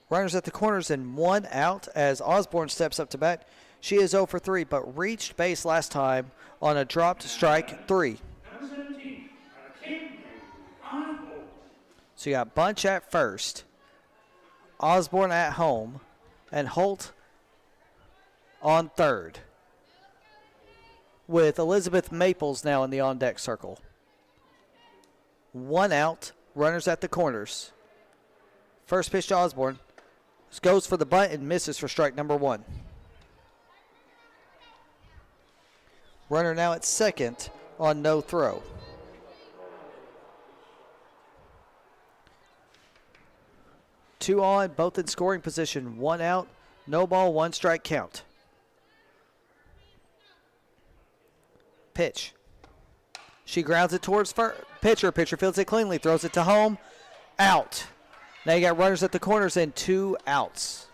Runners at the corners and 1 out as Osborne steps up to bat. She is 0 for 3, but reached base last time on a dropped strike 3. So you got Bunch at first, Osborne at home, and Holt on third, with Elizabeth Maples now in the on-deck circle. 1 out, runners at the corners. First pitch to Osborne. Goes for the bunt and misses for strike number 1. Runner now at second on no throw. Two on, both in scoring position. 1 out, no ball, 1 strike count. Pitch. She grounds it towards pitcher. Pitcher fields it cleanly, throws it to home. Out. Now you got runners at the corners and 2 outs.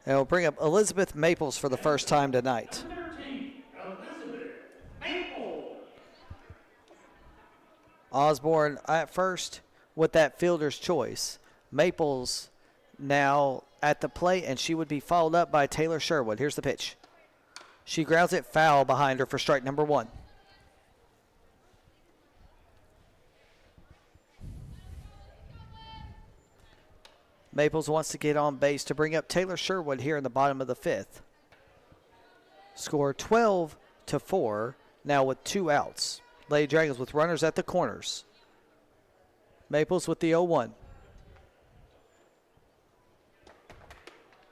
And we'll bring up Elizabeth Maples for the first time tonight. Elizabeth Maples. Osborne at first with that fielder's choice. Maples now at the plate, and she would be followed up by Taylor Sherwood. Here's the pitch. She grounds it foul behind her for strike number 1. Maples wants to get on base to bring up Taylor Sherwood here in the bottom of the 5th. Score 12-4, now with 2 outs. Lady Dragons with runners at the corners. Maples with the 0-1.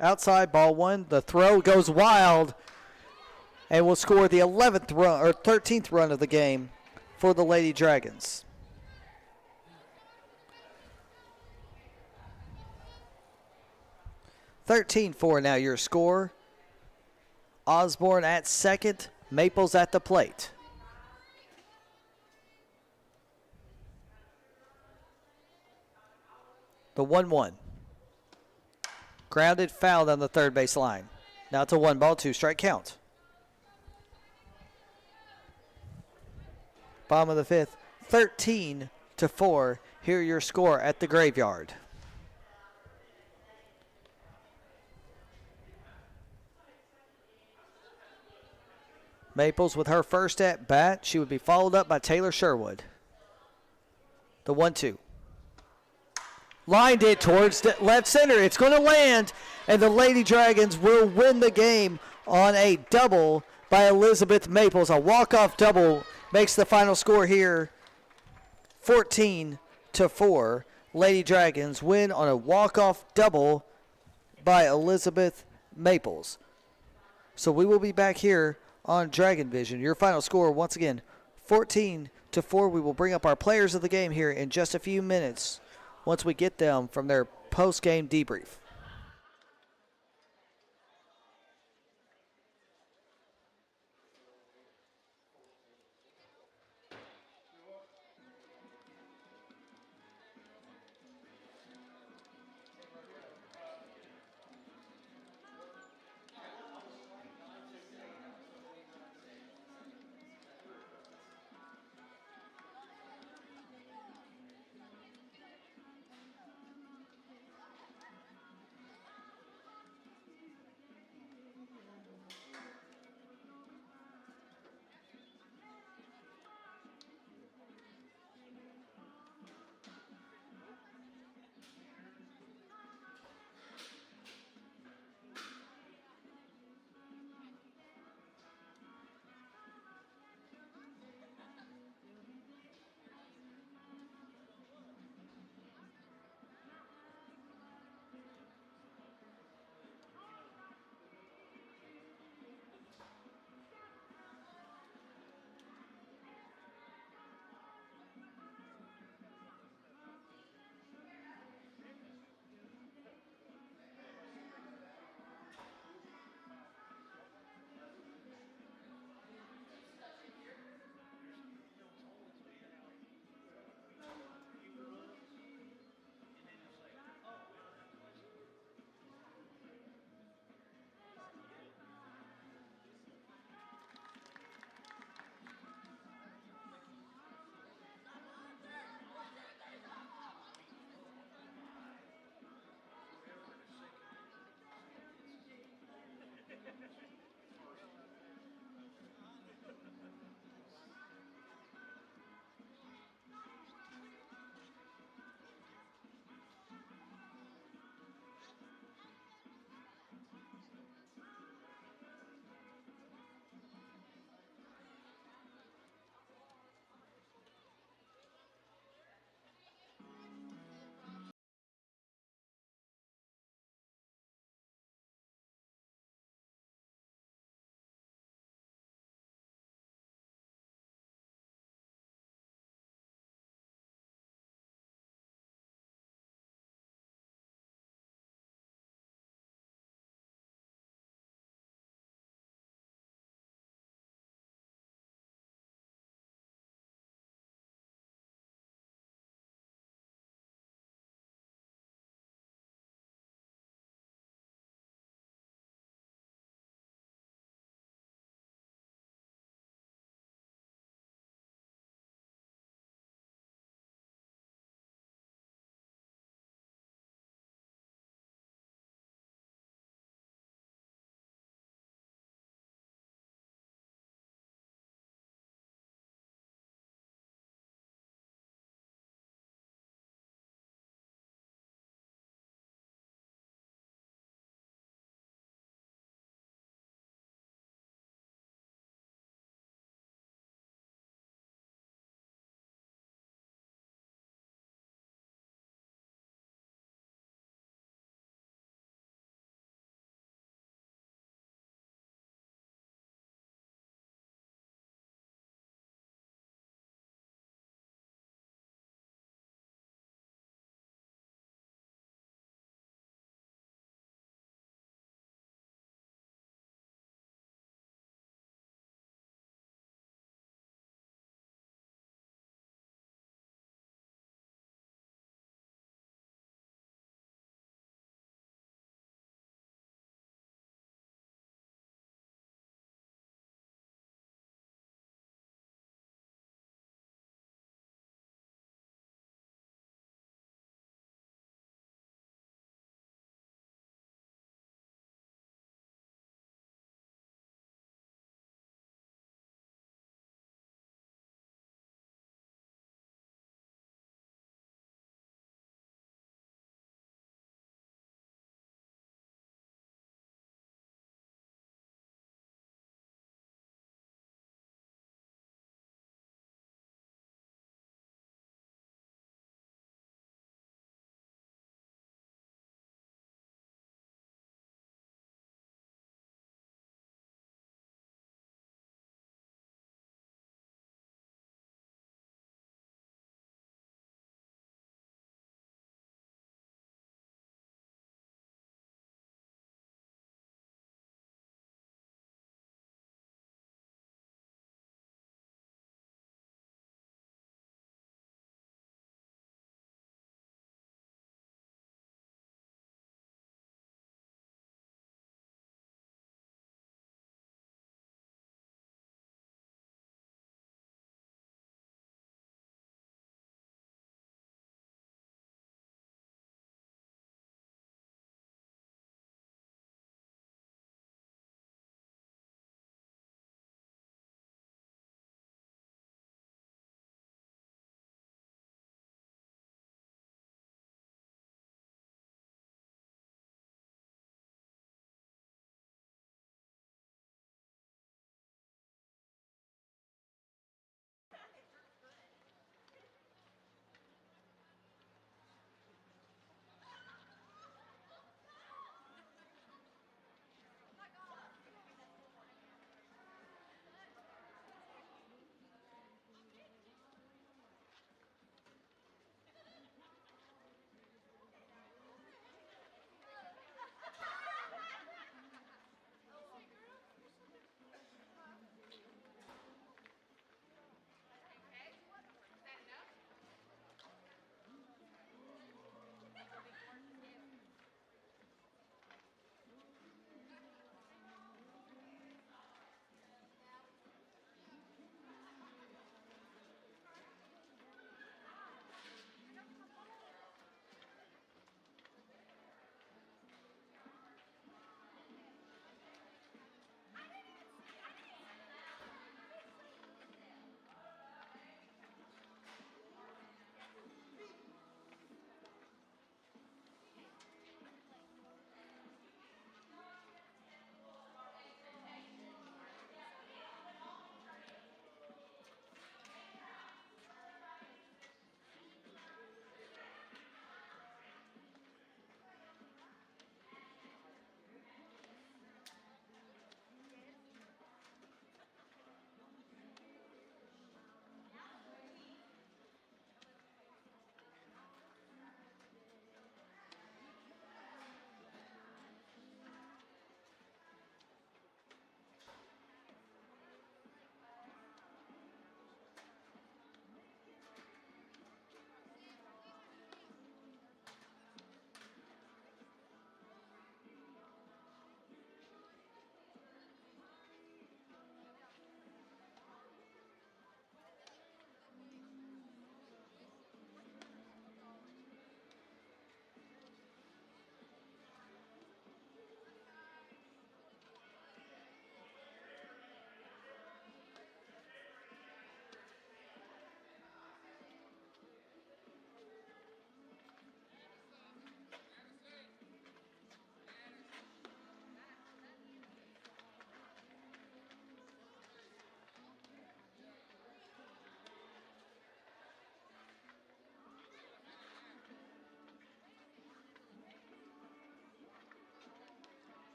outside, ball one. The throw goes wild and will score the 11th run or 13th run of the game for the Lady Dragons. (13-4) now your score. Osborne at second, Maples at the plate. The 1-1. Grounded, fouled on the third base line. Now it's a 1-ball, 2-strike count. Bottom of the fifth, 13-4. Here your score at the Graveyard. Maples with her first at bat. She would be followed up by Taylor Sherwood. The 1-2. Lined it towards the left center. It's going to land, and the Lady Dragons will win the game on a double by Elizabeth Maples. A walk-off double makes the final score here 14-4. Lady Dragons win on a walk-off double by Elizabeth Maples. So we will be back here on Dragon Vision. Your final score, once again, 14-4. We will bring up our players of the game here in just a few minutes once we get them from their post-game debrief.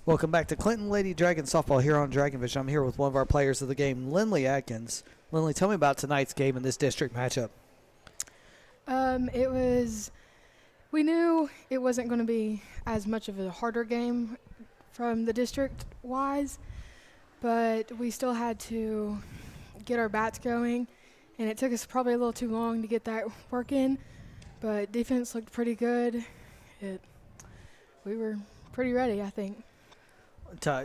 Welcome back to Clinton Lady Dragon Softball here on Dragon Vision. I'm here with one of our players of the game, Lindley Atkins. Lindley, tell me about tonight's game in this district matchup. We knew it wasn't going to be as much of a harder game from the district-wise, but we still had to get our bats going, and it took us probably a little too long to get that work in, but defense looked pretty good. We were pretty ready, I think.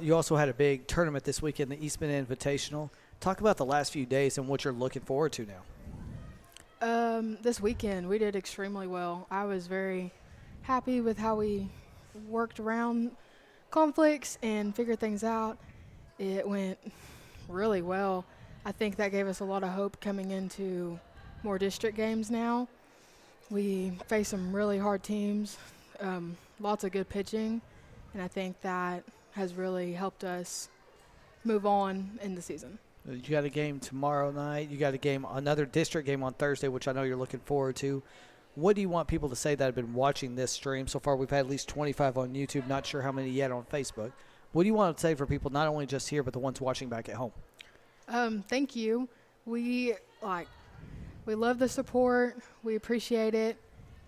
You also had a big tournament this weekend, the Eastman Invitational. Talk about the last few days and what you're looking forward to now. This weekend we did extremely well. I was very happy with how we worked around conflicts and figured things out. It went really well. I think that gave us a lot of hope coming into more district games now. We faced some really hard teams, lots of good pitching, and I think that has really helped us move on in the season. You got a game tomorrow night. You got another district game on Thursday, which I know you're looking forward to. What do you want people to say that have been watching this stream? So far, we've had at least 25 on YouTube. Not sure how many yet on Facebook. What do you want to say for people not only just here, but the ones watching back at home? Thank you. We love the support. We appreciate it.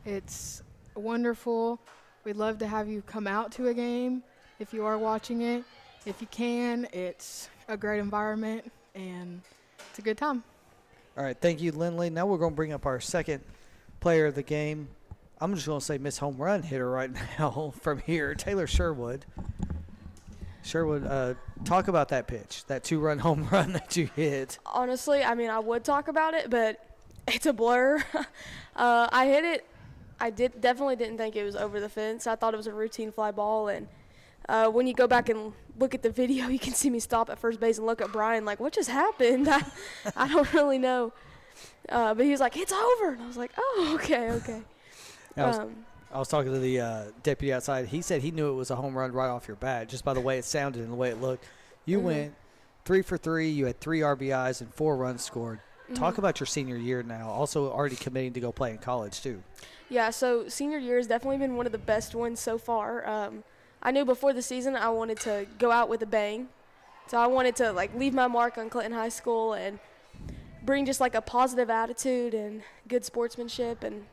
It's wonderful. We'd love to have you come out to a game if you are watching it. If you can, it's a great environment, and it's a good time. All right, thank you, Lindley. Now we're going to bring up our second player of the game. I'm just going to say Miss Home Run hitter right now from here, Taylor Sherwood. Sherwood, talk about that pitch, that 2-run home run that you hit. Honestly, I mean, I would talk about it, but it's a blur. I hit it. I definitely didn't think it was over the fence. I thought it was a routine fly ball, and when you go back and look at the video, you can see me stop at first base and look at Brian like, what just happened? I don't really know. But he was like, it's over. And I was like, oh, okay. I was talking to the deputy outside. He said he knew it was a home run right off your bat, just by the way it sounded and the way it looked. You went 3 for 3. You had 3 RBIs and 4 runs scored. Talk about your senior year now, also already committing to go play in college too. Yeah, so senior year has definitely been one of the best ones so far. I knew before the season I wanted to go out with a bang. So I wanted to leave my mark on Clinton High School and bring just a positive attitude and good sportsmanship and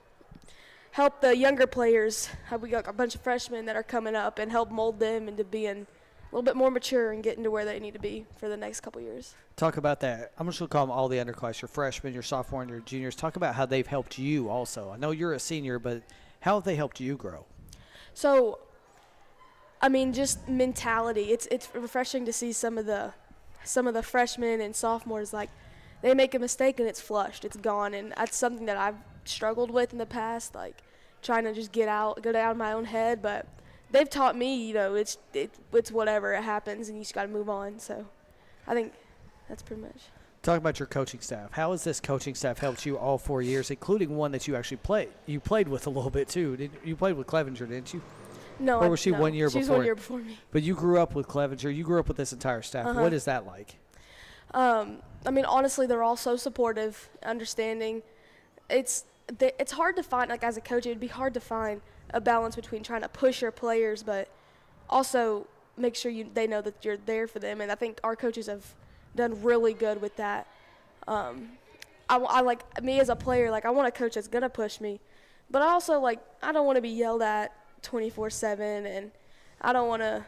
help the younger players. We got a bunch of freshmen that are coming up and help mold them into being a little bit more mature and getting to where they need to be for the next couple years. Talk about that. I'm just going to call them all the underclass, your freshmen, your sophomore, and your juniors. Talk about how they've helped you also. I know you're a senior, but how have they helped you grow? So, I mean, just mentality. It's refreshing to see some of the freshmen and sophomores, they make a mistake and it's flushed, it's gone, and that's something that I've struggled with in the past, trying to just get out of my own head. But they've taught me, it's whatever, it happens, and you just got to move on. So, I think that's pretty much. Talk about your coaching staff. How has this coaching staff helped you all 4 years, including one that you actually played? You played with a little bit too. You played with Clevenger, didn't you? No. Or was she 1 year before? She was 1 year before me. But you grew up with Clevenger. You grew up with this entire staff. What is that like? I mean, honestly, they're all so supportive, understanding. It's hard to find, as a coach, it would be hard to find a balance between trying to push your players, but also make sure they know that you're there for them. And I think our coaches have done really good with that. I me as a player, I want a coach that's going to push me. But I also, I don't want to be yelled at 24/7, and I don't want to,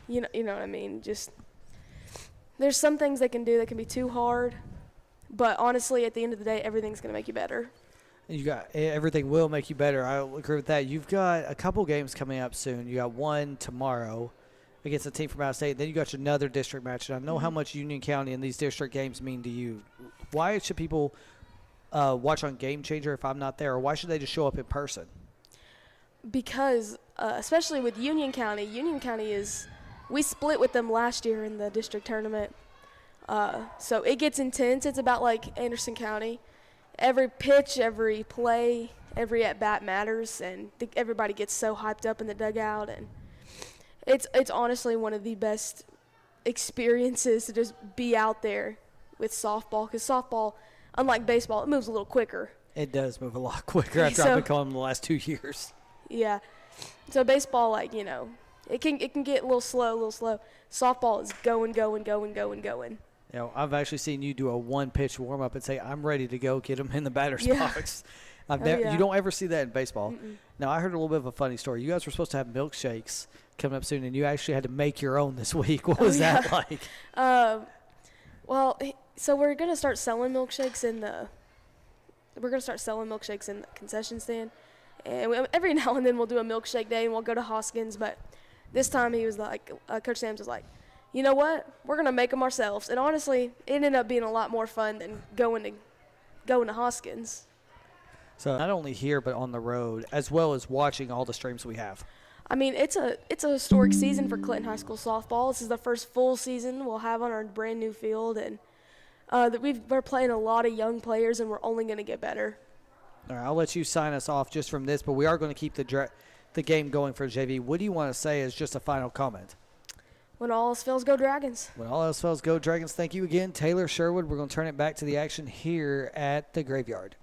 you know what I mean? Just, there's some things they can do that can be too hard, but honestly, at the end of the day, everything's going to make you better. Everything will make you better. I agree with that. You've got a couple games coming up soon. You got one tomorrow against a team from out of state. Then you got another district match. And I know how much Union County and these district games mean to you. Why should people watch on Game Changer if I'm not there, or why should they just show up in person? Because, especially with Union County we split with them last year in the district tournament. So it gets intense. It's about like Anderson County. Every pitch, every play, every at-bat matters, and everybody gets so hyped up in the dugout. And it's honestly one of the best experiences to just be out there with softball, because softball, unlike baseball, it moves a little quicker. It does move a lot quicker after I've been calling them the last 2 years. Yeah. So baseball, It can get a little slow. Softball is going. You know, I've actually seen you do a one-pitch warm-up and say, I'm ready to go get them in the batter's Yeah. box. Yeah. You don't ever see that in baseball. Now, I heard a little bit of a funny story. You guys were supposed to have milkshakes coming up soon, and you actually had to make your own this week. What was that like? So we're gonna start selling milkshakes in the concession stand, and every now and then we'll do a milkshake day and we'll go to Hoskins. But this time he was like, Coach Sams was like, you know what? We're gonna make them ourselves. And honestly, it ended up being a lot more fun than going to Hoskins. So not only here but on the road, as well as watching all the streams we have. I mean, it's a historic season for Clinton High School softball. This is the first full season we'll have on our brand new field, and we're playing a lot of young players, and we're only going to get better. All right, I'll let you sign us off just from this, but we are going to keep the game going for JV. What do you want to say as just a final comment? When all else fails, go Dragons. When all else fails, go Dragons. Thank you again, Taylor Sherwood. We're going to turn it back to the action here at the Graveyard.